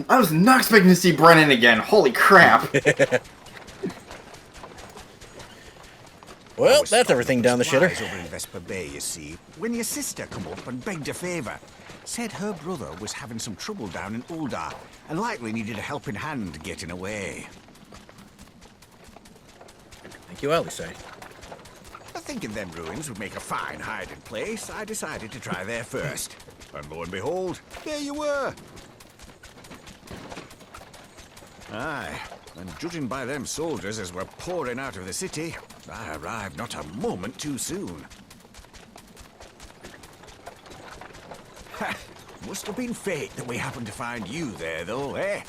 I was not expecting to see Brennan again. Holy crap. Well, that's everything down the shitter. Over in Vesper Bay, you see, when your sister come up and begged a favour. Said her brother was having some trouble down in Ul'dah and likely needed a helping hand getting away. Thank you, Alisai. Thinking them ruins would make a fine hiding place, I decided to try there first. And lo and behold, there you were. Aye, and judging by them soldiers as were pouring out of the city, I arrived not a moment too soon. Ha! Must have been fate that we happened to find you there, though, eh?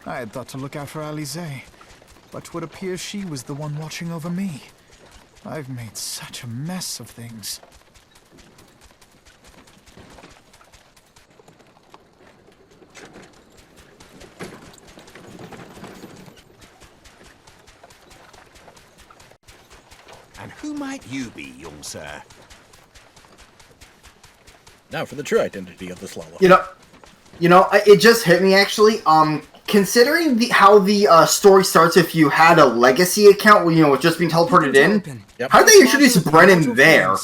I had thought to look out for Alizé, but it would appear she was the one watching over me. I've made such a mess of things. And who might you be, young sir? Now for the true identity of this Lalo. It just hit me actually. Considering how the story starts, if you had a legacy account, with just being teleported in, how did they introduce Brennan there?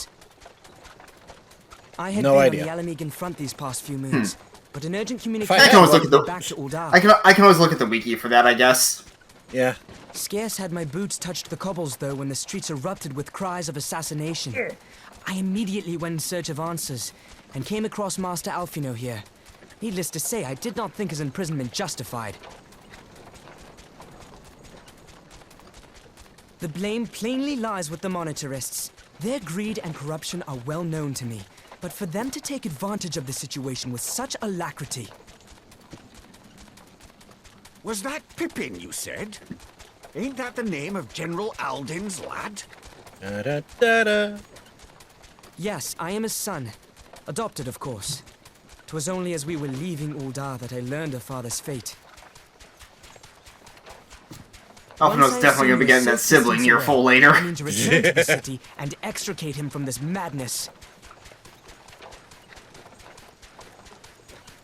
I had No been idea. on the Alamegan front these past few moons, but an urgent I communication can always look at brought me back to Uldar. I can always look at the wiki for that, I guess. Yeah. Scarce had my boots touched the cobbles, though, when the streets erupted with cries of assassination. I immediately went in search of answers, and came across Master Alfino here. Needless to say, I did not think his imprisonment justified. The blame plainly lies with the Monetarists. Their greed and corruption are well known to me, but for them to take advantage of the situation with such alacrity... Was that Pippin, you said? Ain't that the name of General Alden's lad? Da-da-da-da. Yes, I am his son. Adopted, of course. 'Twas only as we were leaving Uldar that I learned of father's fate. Alphino's definitely going to be getting that sibling earful later. I mean to return to the city and extricate him from this madness.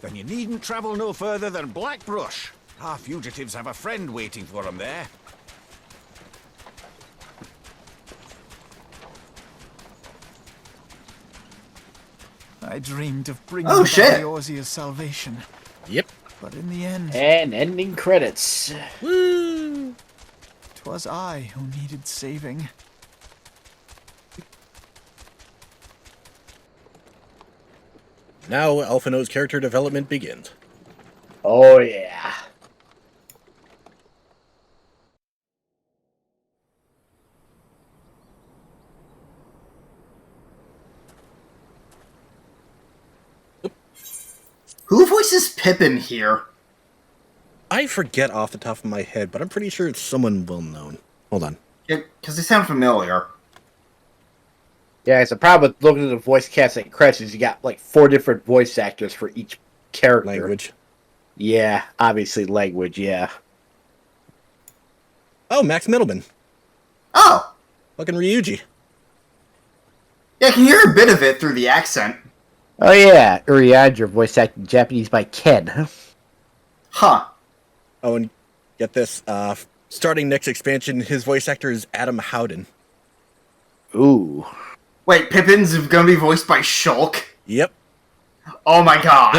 Then you needn't travel no further than Blackbrush. Our fugitives have a friend waiting for them there. I dreamed of bringing Oh, about shit. Eorzea's salvation. Yep. But in the end, And ending credits. Woo! 'twas I who needed saving. Now Alphino's character development begins. Oh, yeah. Who voices Pippin here? I forget off the top of my head, but I'm pretty sure it's someone well known. Hold on. Yeah, because they sound familiar. Yeah, it's the problem with looking at the voice cast and credits is you got like 4 different voice actors for each character. Language. Yeah, obviously language, yeah. Oh, Max Middleman. Oh! Fucking Ryuji. Yeah, I can hear a bit of it through the accent. Oh yeah, Uriadra voice acted in Japanese by Ken. Huh. Oh, and get this. Starting next expansion, his voice actor is Adam Howden. Ooh. Wait, Pippin's gonna be voiced by Shulk? Yep. Oh my god.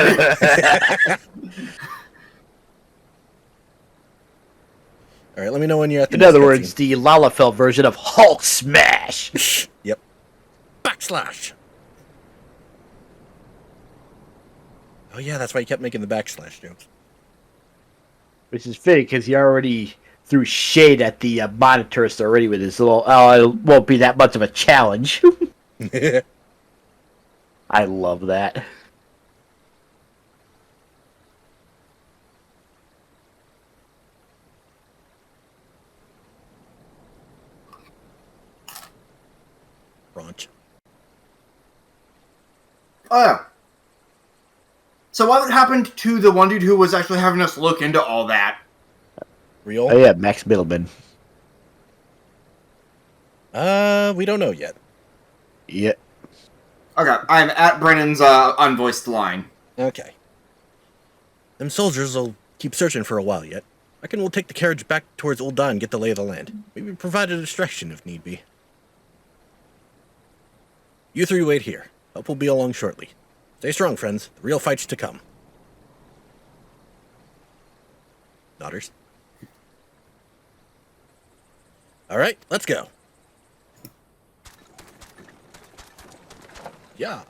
Alright, let me know when you're at the In other words, the Lalafell version of Hulk Smash. Yep. Backslash. Oh yeah, that's why he kept making the backslash jokes. Which is fitting because he already threw shade at the Monetarist already with his little, oh, it won't be that much of a challenge. I love that. Brunch. Oh yeah. So what happened to the one dude who was actually having us look into all that? Real? Oh yeah, Max Middleman. We don't know yet. Yeah. Okay, I'm at Brennan's unvoiced line. Okay. Them soldiers will keep searching for a while yet. I reckon we'll take the carriage back towards Ul'dah and get the lay of the land. Maybe provide a distraction if need be. You 3 wait here. Hope we'll be along shortly. Stay strong, friends. The real fight's to come. Nodders. Alright, let's go. Yeah.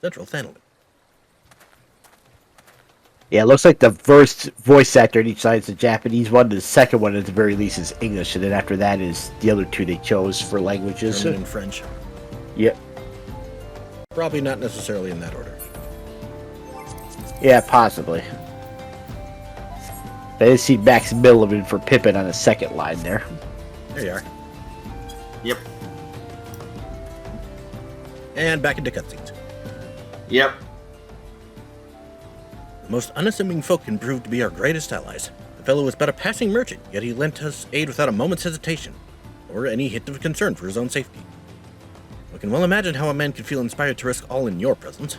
Central Thanalan. Yeah, it looks like the first voice actor on each side is the Japanese one. The second one, at the very least, is English. And then after that is the other 2 they chose for languages. German and French. Yep. Probably not necessarily in that order. Yeah, possibly. I did see Max Middleman for Pippin on the second line there. There you are. Yep. And back into cutscenes. Yep. The most unassuming folk can prove to be our greatest allies. The fellow was but a passing merchant, yet he lent us aid without a moment's hesitation, or any hint of concern for his own safety. I can well imagine how a man could feel inspired to risk all in your presence.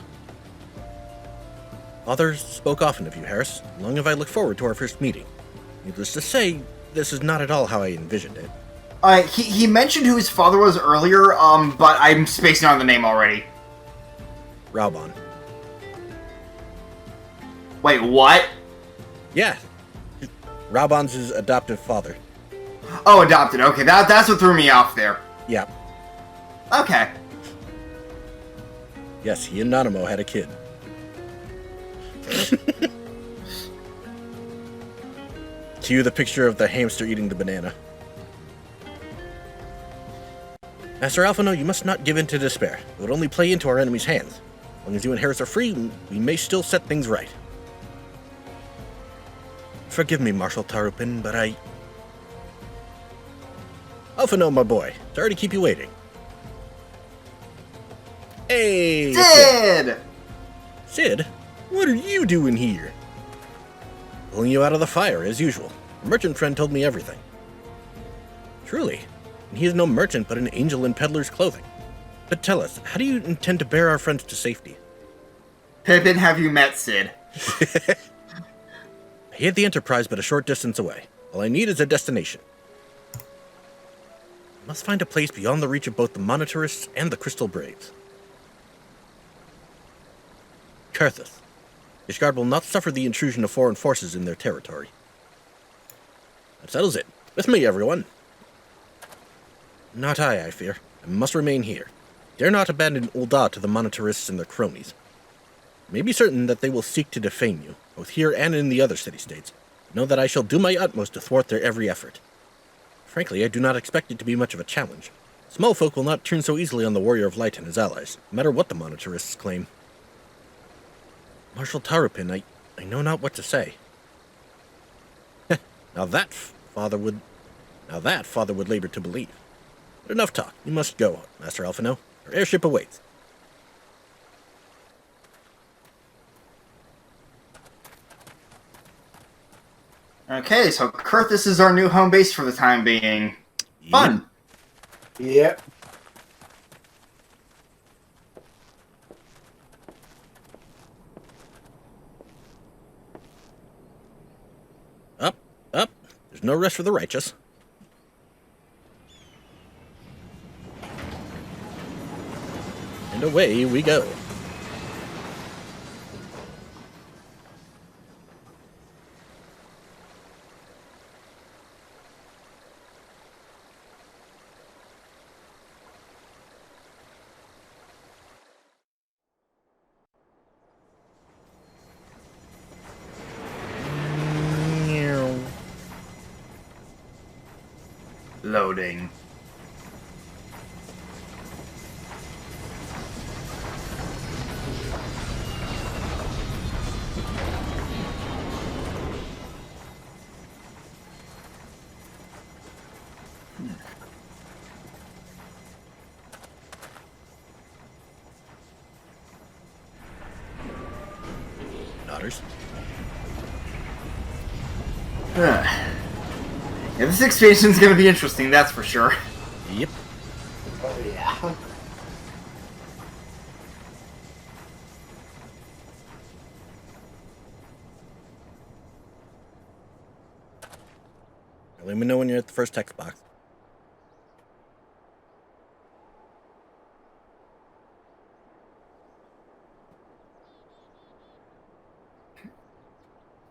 Father spoke often of you, Harris. Long have I looked forward to our first meeting. Needless to say, this is not at all how I envisioned it. He mentioned who his father was earlier, but I'm spacing on the name already. Reborn. Wait, what? Yeah. Reborn's his adoptive father. Oh, adopted. Okay, that's what threw me off there. Yeah. Okay. Yes, he and Nanamo had a kid. Cue the picture of the hamster eating the banana. Master Alphino, you must not give in to despair. It would only play into our enemy's hands. As long as you and Harris are free, we may still set things right. Forgive me, Marshal Tarupin, but Alphino, my boy. Sorry to keep you waiting. Hey! Sid! Sid? What are you doing here? Pulling you out of the fire, as usual. A merchant friend told me everything. Truly. And he is no merchant, but an angel in peddler's clothing. But tell us, how do you intend to bear our friends to safety? Pippin, have you met Sid? I hid the Enterprise but a short distance away. All I need is a destination. I must find a place beyond the reach of both the Monitorists and the Crystal Braves. Kurthus. Ishgard will not suffer the intrusion of foreign forces in their territory. That settles it. With me, everyone. Not I fear. I must remain here. Dare not abandon Ul'dah to the Monitorists and their cronies. You may be certain that they will seek to defame you, both here and in the other city-states. Know that I shall do my utmost to thwart their every effort. Frankly, I do not expect it to be much of a challenge. Small folk will not turn so easily on the Warrior of Light and his allies, no matter what the Monitorists claim. Marshal Tarupin, I know not what to say. Now that father would labor to believe. But enough talk. You must go, Master Alphino. Our airship awaits. Okay, so Kurthus is our new home base for the time being. Fun. Yep. Up. There's no rest for the righteous. And away we go. Loading. Daughters. Yeah, this expansion's gonna be interesting, that's for sure. Yep. Oh, yeah. Let me know when you're at the first text box.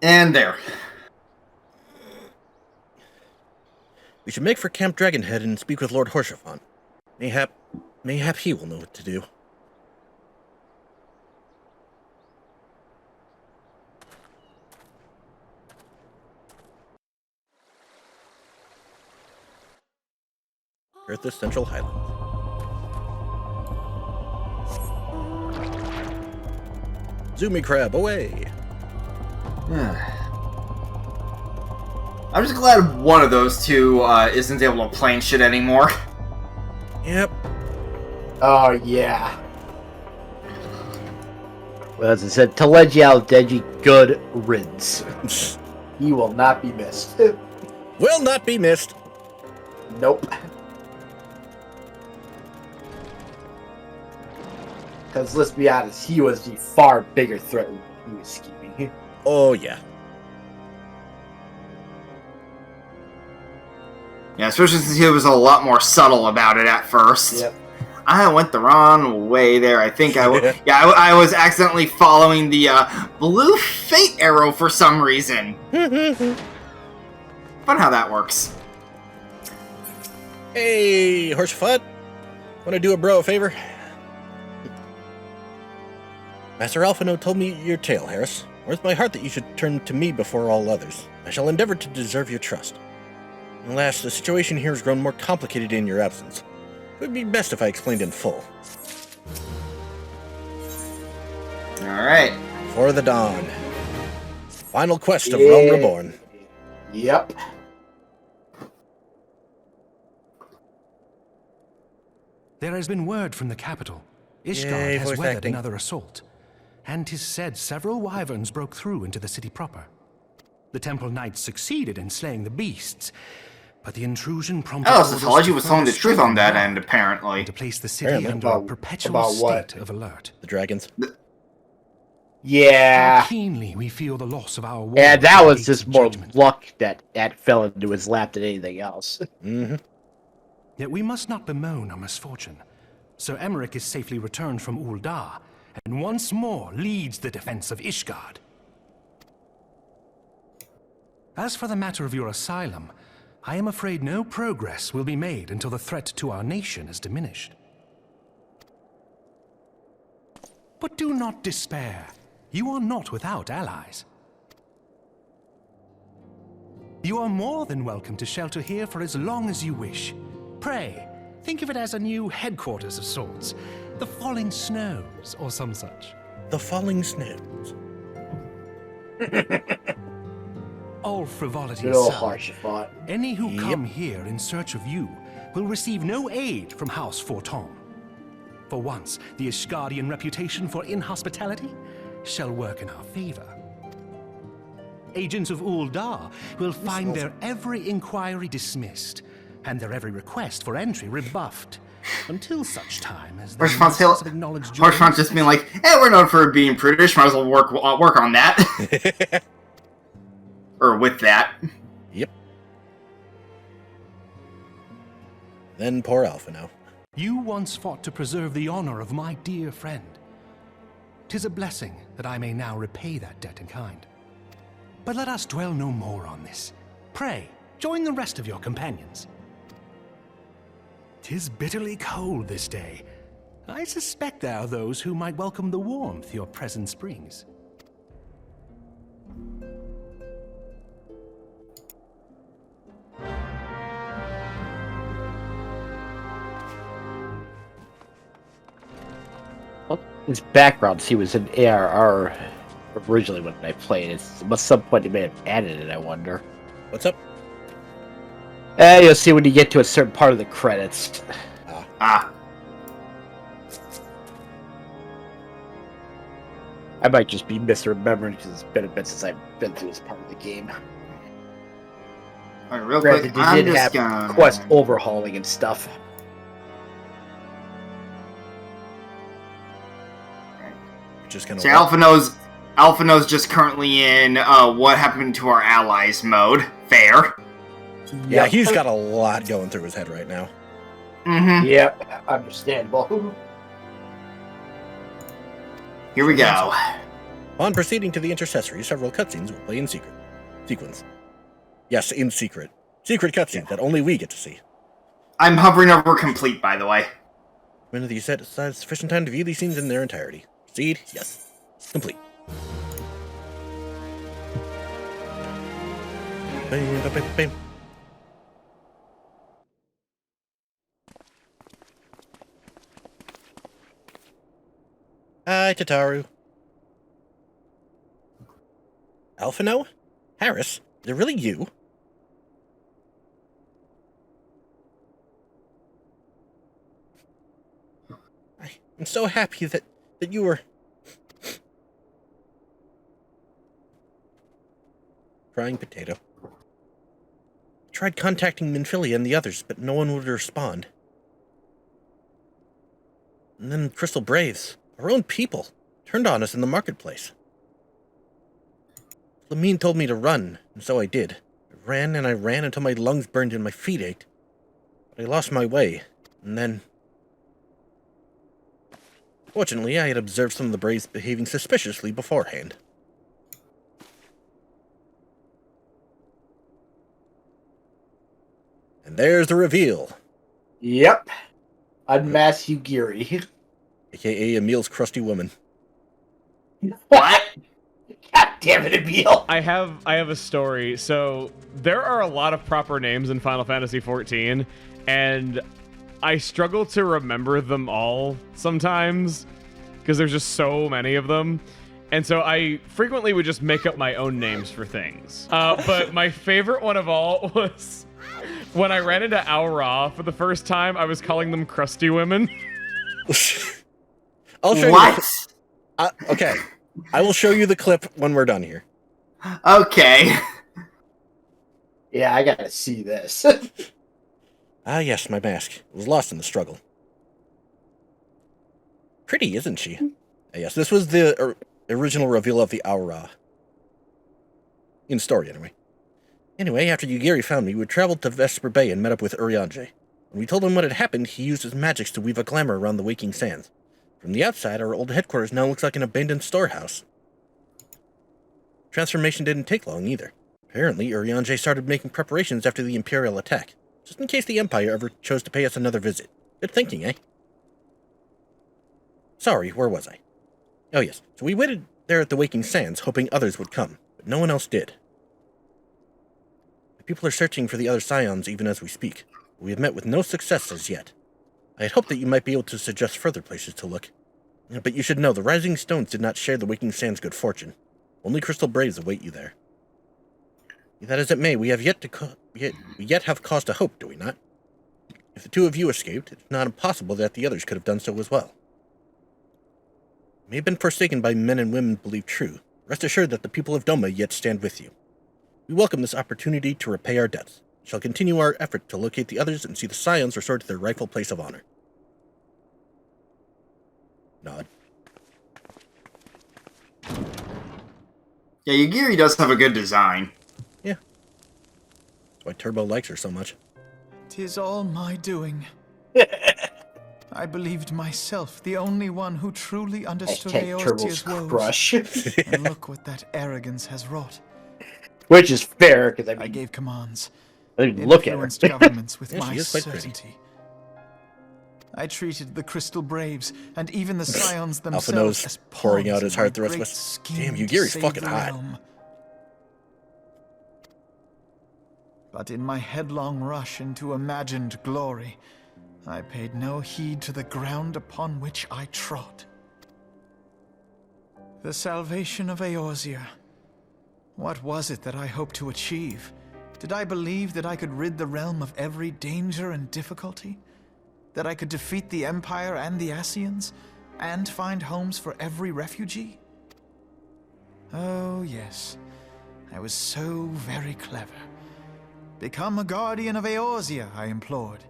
And there. We should make for Camp Dragonhead and speak with Lord Horshaphant. Mayhap he will know what to do. Kurthus Central Highlands. Zoomy Crab, away! I'm just glad one of those two isn't able to plane shit anymore. Yep. Oh, yeah. Well, as I said, Telegia Deji, good riddance. He will not be missed. Will not be missed. Nope. Because let's be honest, he was the far bigger threat when he was scheming. Oh, yeah. Yeah, especially since he was a lot more subtle about it at first. Yep. I went the wrong way there. I think I was accidentally following the blue fate arrow for some reason. Fun how that works. Hey, Horsefud. Want to do a bro a favor? Master Alphino told me your tale, Harris. Where's my heart that you should turn to me before all others? I shall endeavor to deserve your trust. Alas, the situation here has grown more complicated in your absence. It would be best if I explained in full. Alright. For the Dawn. Final quest of Rome Reborn. Yep. There has been word from the capital. Ishgard has weathered another assault. And 'tis said several wyverns broke through into the city proper. The temple knights succeeded in slaying the beasts, but the intrusion prompted Psychology was telling the truth on that end, apparently. To place the city under a perpetual state of alert. The dragons? Yeah. How keenly we feel the loss of our and that was just more luck that fell into his lap than anything else. Mm-hmm. Yet we must not bemoan our misfortune. Sir Emmerich is safely returned from Ul'dah, and once more leads the defense of Ishgard. As for the matter of your asylum, I am afraid no progress will be made until the threat to our nation is diminished. But do not despair. You are not without allies. You are more than welcome to shelter here for as long as you wish. Pray, think of it as a new headquarters of sorts. The Falling Snows, or some such. The Falling Snows. All frivolity Good old aside, any who come here in search of you will receive no aid from House Forton. For once, the Ishgardian reputation for inhospitality shall work in our favor. Agents of Ul'dah will find their every inquiry dismissed, and their every request for entry rebuffed, until such time as the Horsefont's just being like, we're known for being prudish, might as well work on that. Or with that. Yep. Then poor Alphino. You once fought to preserve the honor of my dear friend. 'Tis a blessing that I may now repay that debt in kind. But let us dwell no more on this. Pray, join the rest of your companions. 'Tis bitterly cold this day. I suspect there are those who might welcome the warmth your presence brings. His background, he was in ARR originally when I played it. At some point they may have added it, I wonder. What's up? You'll see when you get to a certain part of the credits. Ah. I might just be misremembering because it's been a bit since I've been through this part of the game. Alright, real Granted, quick, they did have quest overhauling and stuff. Just kind of. So Alphino's just currently in what happened to our allies mode. Fair. Yeah, he's got a lot going through his head right now. Mm-hmm. Yep, understandable. Here we go. On proceeding to the intercessory, several cutscenes will play in sequence. Yes, in secret. Secret cutscene that only we get to see. I'm hovering over complete, by the way. When have you set aside sufficient time to view these scenes in their entirety? Proceed? Yes. Complete. Bam. Hi, Tataru. Alphino? Harris? Is it really you? I'm so happy that you were... Frying potato. I tried contacting Minfilia and the others, but no one would respond. And then Crystal Braves, our own people, turned on us in the marketplace. Lamine told me to run, and so I did. I ran until my lungs burned and my feet ached. But I lost my way, and then... Fortunately, I had observed some of the Braves behaving suspiciously beforehand. And there's the reveal. Yep. Unmask Yugiri. A.k.a. Emil's crusty woman. What? God damn it, Emil. I have a story. So, there are a lot of proper names in Final Fantasy XIV, and I struggle to remember them all sometimes, because there's just so many of them. And so I frequently would just make up my own names for things. But my favorite one of all was... when I ran into Aura for the first time, I was calling them crusty women. I'll show you. Okay. I will show you the clip when we're done here. Okay. Yeah, I gotta see this. Yes, my mask. It was lost in the struggle. Pretty, isn't she? Yes, this was the original reveal of the Aura. In story, anyway. Anyway, after Yugiri found me, we traveled to Vesper Bay and met up with Urianger. When we told him what had happened, he used his magics to weave a glamour around the waking sands. From the outside, our old headquarters now looks like an abandoned storehouse. Transformation didn't take long, either. Apparently, Urianger started making preparations after the Imperial attack, just in case the Empire ever chose to pay us another visit. Good thinking, eh? Sorry, where was I? Oh yes, so we waited there at the Waking Sands, hoping others would come, but no one else did. The people are searching for the other Scions even as we speak. We have met with no success as yet. I had hoped that you might be able to suggest further places to look. But you should know, the Rising Stones did not share the Waking Sands' good fortune. Only Crystal Braves await you there. Be that as it may, we have yet have cause to hope, do we not? If the two of you escaped, it's not impossible that the others could have done so as well. You may have been forsaken by men and women believed true. Rest assured that the people of Doma yet stand with you. We welcome this opportunity to repay our debts. We shall continue our effort to locate the others and see the Scions restored to their rightful place of honor. Nod. Yeah, Yugiri does have a good design. Yeah. That's why Turbo likes her so much. 'Tis all my doing. I believed myself the only one who truly understood Eorzea's woes. Crush. And look what that arrogance has wrought. Which is fair, because I gave commands. I didn't look at her. Influenced governments with Yeah, my she is quite certainty. I treated the Crystal Braves and even the Scions themselves Alphino's as pouring pawns out his in my heart the rest of great us. scheme Damn, to Yugiri's save fucking the hot. realm. But in my headlong rush into imagined glory, I paid no heed to the ground upon which I trod. The salvation of Eorzea. What was it that I hoped to achieve? Did I believe that I could rid the realm of every danger and difficulty? That I could defeat the Empire and the Ascians, and find homes for every refugee? Oh, yes. I was so very clever. Become a guardian of Eorzea, I implored,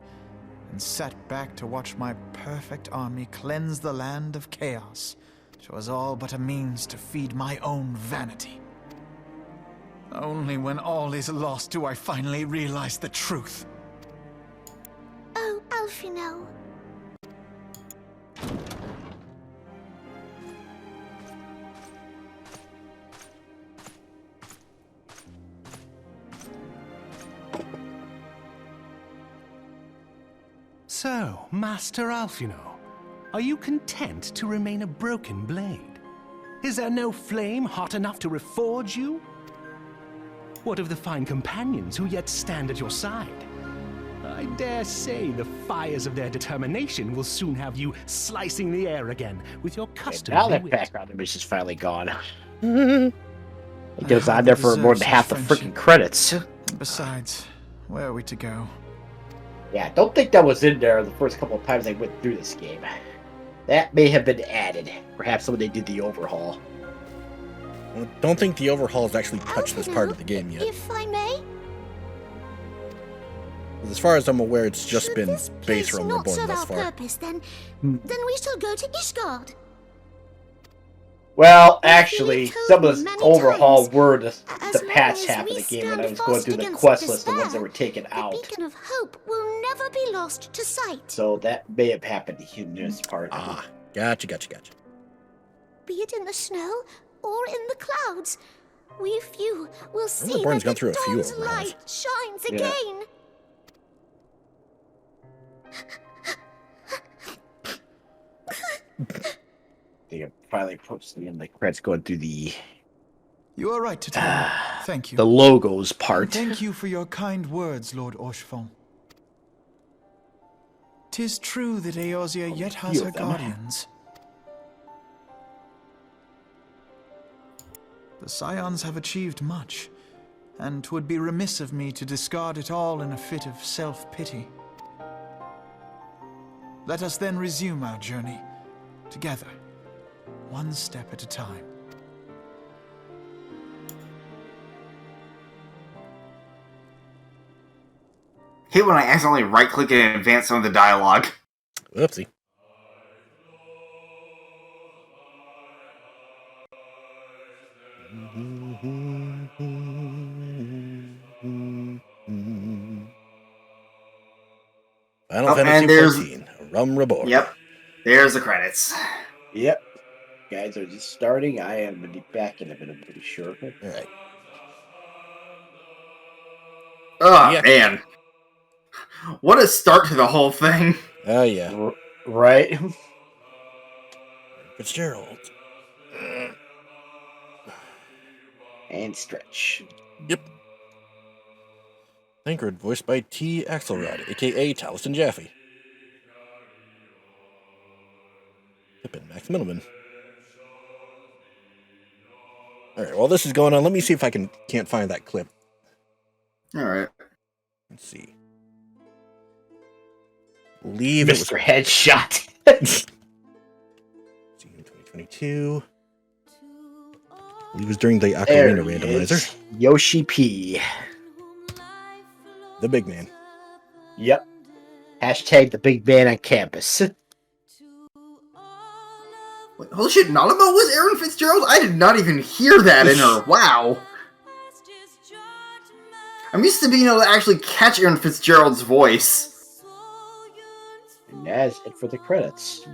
and sat back to watch my perfect army cleanse the land of chaos, which was all but a means to feed my own vanity. Only when all is lost do I finally realize the truth. Oh, Alphino. So, Master Alphino, are you content to remain a broken blade? Is there no flame hot enough to reforge you? What of the fine companions who yet stand at your side? I dare say the fires of their determination will soon have you slicing the air again with your customary Now that wit. background image is finally gone. It goes on there for more than half the freaking credits. Besides, where are we to go? Yeah, I don't think that was in there the first couple of times I went through this game. That may have been added, perhaps when they did the overhaul. I don't think the overhauls actually touched this part of the game yet. If I may? As far as I'm aware, it's just Should been this base place Realm not Reborn serve thus our far. purpose, then we shall go to Ishgard. Well, actually, told some of me the many overhaul times, were the as patch long as half of we the game when stand I was going fast through the against quest list, the ones despair, that were taken the out. beacon of hope will never be lost to sight. So that may have happened in this part. Ah, gotcha. Be it in the snow or in the clouds, we few will see Reborn's that gone through the a few dawn's overhauls. light shines Yeah. again. They finally posted in the credits going through the You are right to tell me. Thank you. the logos part. And thank you for your kind words, Lord Orchefon. 'Tis true that Eorzea yet has few her of them. guardians. The Scions have achieved much, and 'twould be remiss of me to discard it all in a fit of self-pity. Let us then resume our journey, together, one step at a time. Hate when I accidentally right-click and advance some of the dialogue. Whoopsie. Final Fantasy and there's 14, Realm Reborn. Yep, there's the credits. Yep. Guys are just starting. I am going to be back in a minute, I'm pretty sure. All right. Oh, Yeah. man. What a start to the whole thing. Oh, yeah. Right? Fitzgerald. And stretch. Yep. Tancred, voiced by T. Axelrod, a.k.a. Taliesin Jaffe. Pippin, Max Middleman. Alright, while this is going on, let me see if I can't find that clip. Alright. Let's see. Believe Mr. Headshot. 2022. It was during the Ocarina randomizer. Yoshi P. The big man. Yep. Hashtag the big man on campus. Wait, holy shit, Nanamo was Aaron Fitzgerald? I did not even hear that in her. Wow. I'm used to being able to actually catch Aaron Fitzgerald's voice. And that's it for the credits.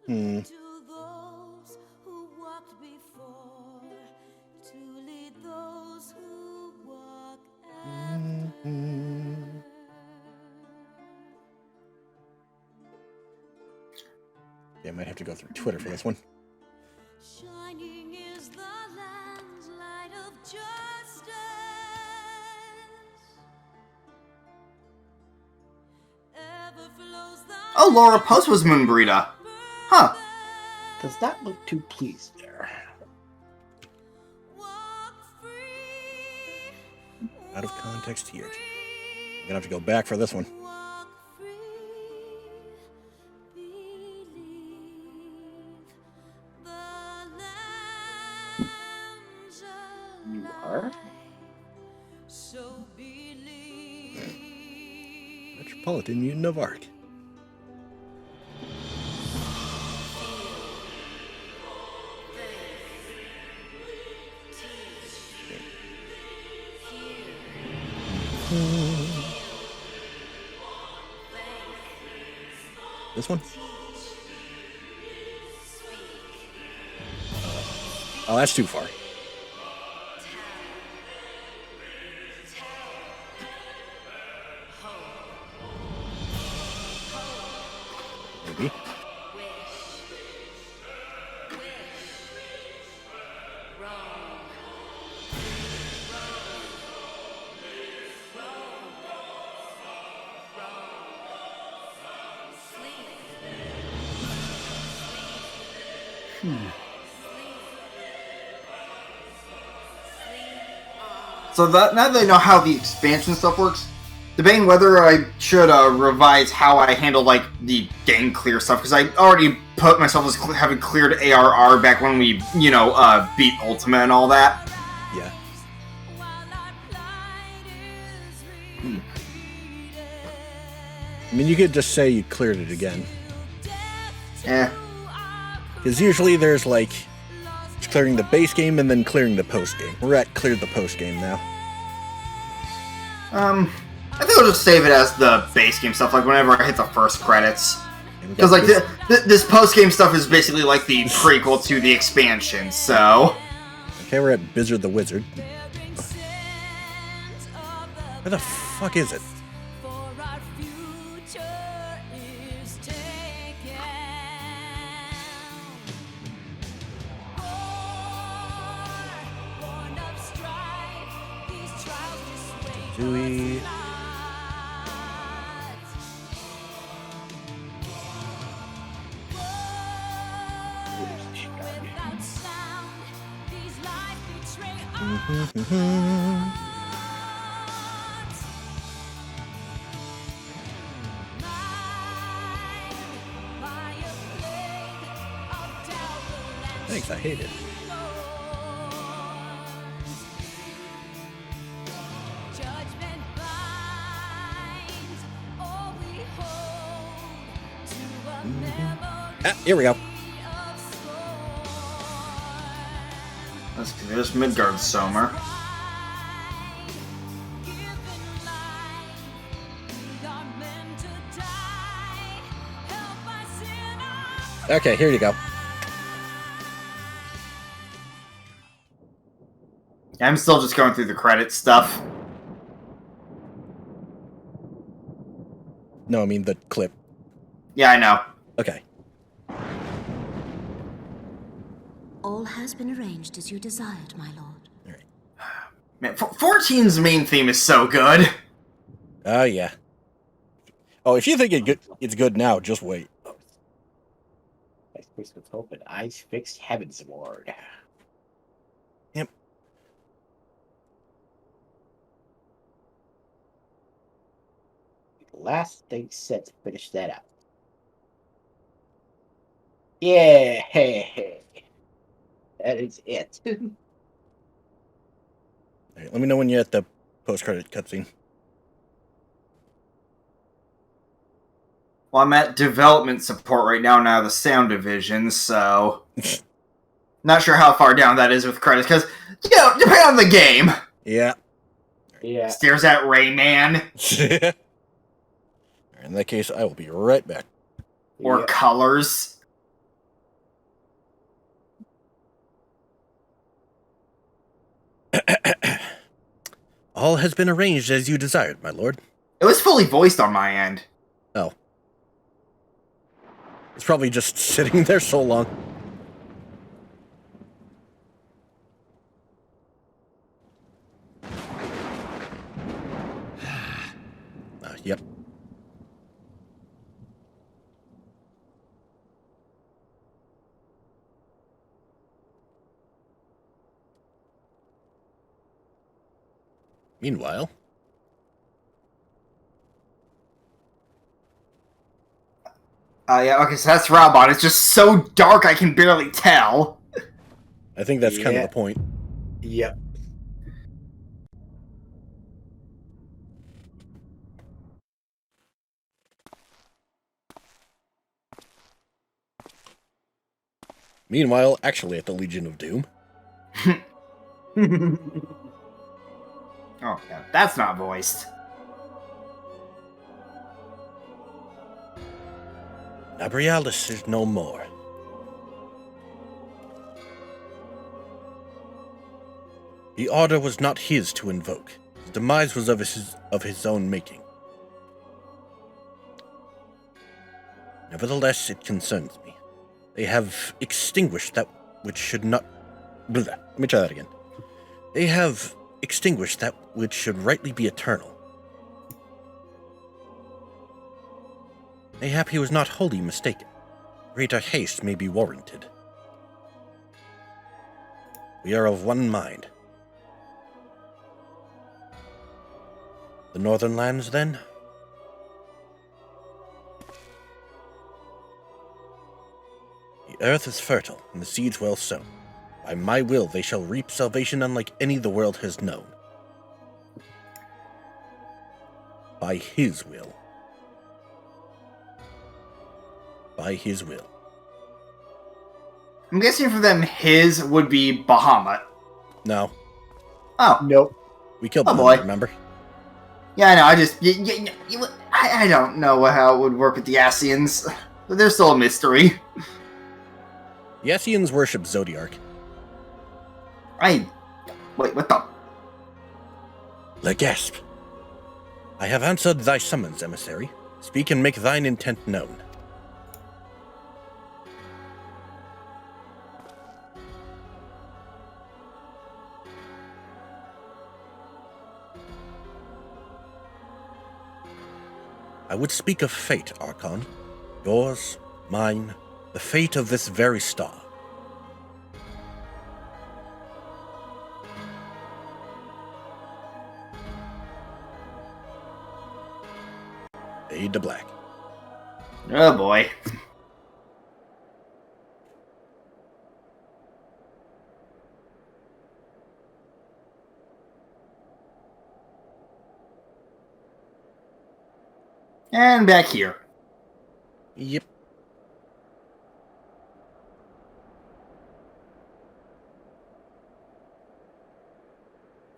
Hmm. Yeah, I might have to go through Twitter for this one. Oh, Laura Post was Moonbrita. Huh. Does not look too pleased there. Out of context here. I'm gonna have to go back for this one. You are? Metropolitan Mutant of Arc. This one? Oh, that's too far. Maybe. So that now that I know how the expansion stuff works, debating whether I should revise how I handle like the game clear stuff, because I already put myself as having cleared ARR back when we, beat Ultima and all that. Yeah. I mean, you could just say you cleared it again. Yeah. Because usually there's like clearing the base game and then clearing the post game. We're at cleared the post game now. I think I'll just save it as the base game stuff, like whenever I hit the first credits. Because like this post game stuff is basically like the prequel to the expansion, so. Okay, we're at Blizzard the Wizard. Where the fuck is it? Do we... Thanks, I hate it. Here we go. There's Midgard Somer. Okay, here you go. I'm still just going through the credit stuff. No, I mean the clip. Yeah, I know. Okay. All has been arranged as you desired, my lord. Man, 14's main theme is so good. Oh, yeah. Oh, if you think it's good now, just wait. Ice Fixed with Hope and Ice Fixed Heaven's Ward. Yep. Last thing set to finish that out. Yeah, that is it. Right, let me know when you're at the post-credit cutscene. Well, I'm at development support right now the sound division, so... Not sure how far down that is with credits, because, depending on the game. Yeah. Yeah. Stares at Rayman. In that case, I will be right back. Or Colors. All has been arranged as you desired, my lord. It was fully voiced on my end. Oh. It's probably just sitting there so long. Yep. Meanwhile... Yeah, okay, so that's Robot. It's just so dark I can barely tell. I think that's kind of the point. Yep. Meanwhile, actually at the Legion of Doom. Oh, yeah, that's not voiced. Abrialis is no more. The order was not his to invoke. His demise was of his own making. Nevertheless, it concerns me. They have extinguished that which should not... Blah. Let me try that again. They have extinguished that which should rightly be eternal. Mayhap he was not wholly mistaken. Greater haste may be warranted. We are of one mind. The northern lands, then? The earth is fertile, and the seeds well sown. By my will they shall reap salvation unlike any the world has known. By his will. By his will. I'm guessing for them, his would be Bahamut. No. Oh. Nope. We killed Oh, them, boy. remember? Yeah, I know. I just... I don't know how it would work with the Asians. But they're still a mystery. The Asians worship Zodiark. Wait, what the... Legasp. I have answered thy summons, emissary. Speak and make thine intent known. I would speak of fate, Archon. Yours, mine, the fate of this very star. Fade to black. Oh boy. And back here. Yep.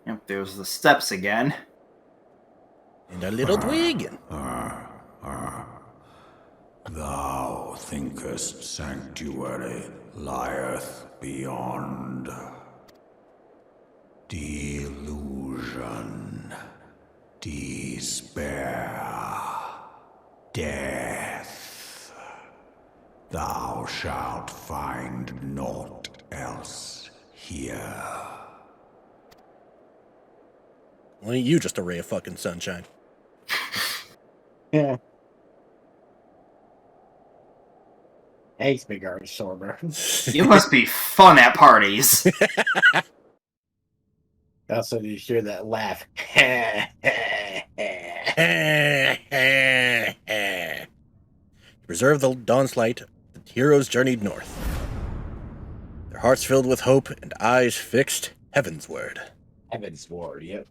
Yep, there's the steps again. And a little twig. Thou thinkest sanctuary lieth beyond. Delusion, despair, death. Thou shalt find naught else here. Why ain't you just a ray of fucking sunshine? Yeah. Thanks, Big Stormer. You must be fun at parties. Also, you hear that laugh. Preserve the dawn's light, the heroes journeyed north. Their hearts filled with hope and eyes fixed heavensward. Heavensward, yep.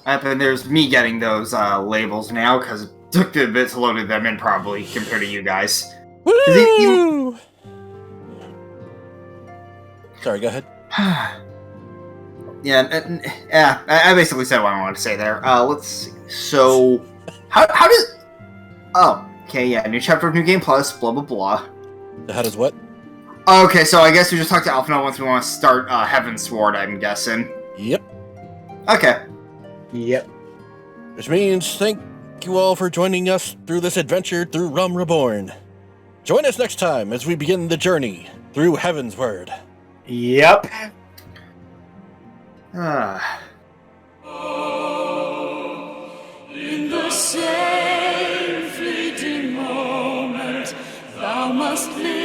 And there's me getting those labels now, because it took a bit to load them in, probably, compared to you guys. Woo! Sorry, go ahead. Yeah, I basically said what I wanted to say there. Let's see. So, how does... Oh, okay, yeah, new chapter of New Game Plus, blah, blah, blah. How does what? Okay, so I guess we just talked to Alphino once we want to start Heavensward, I'm guessing. Yep. Okay. Yep. Which means thank you all for joining us through this adventure through Realm Reborn. Join us next time as we begin the journey through Heavensward. Yep. In the same fleeting moment, thou must live.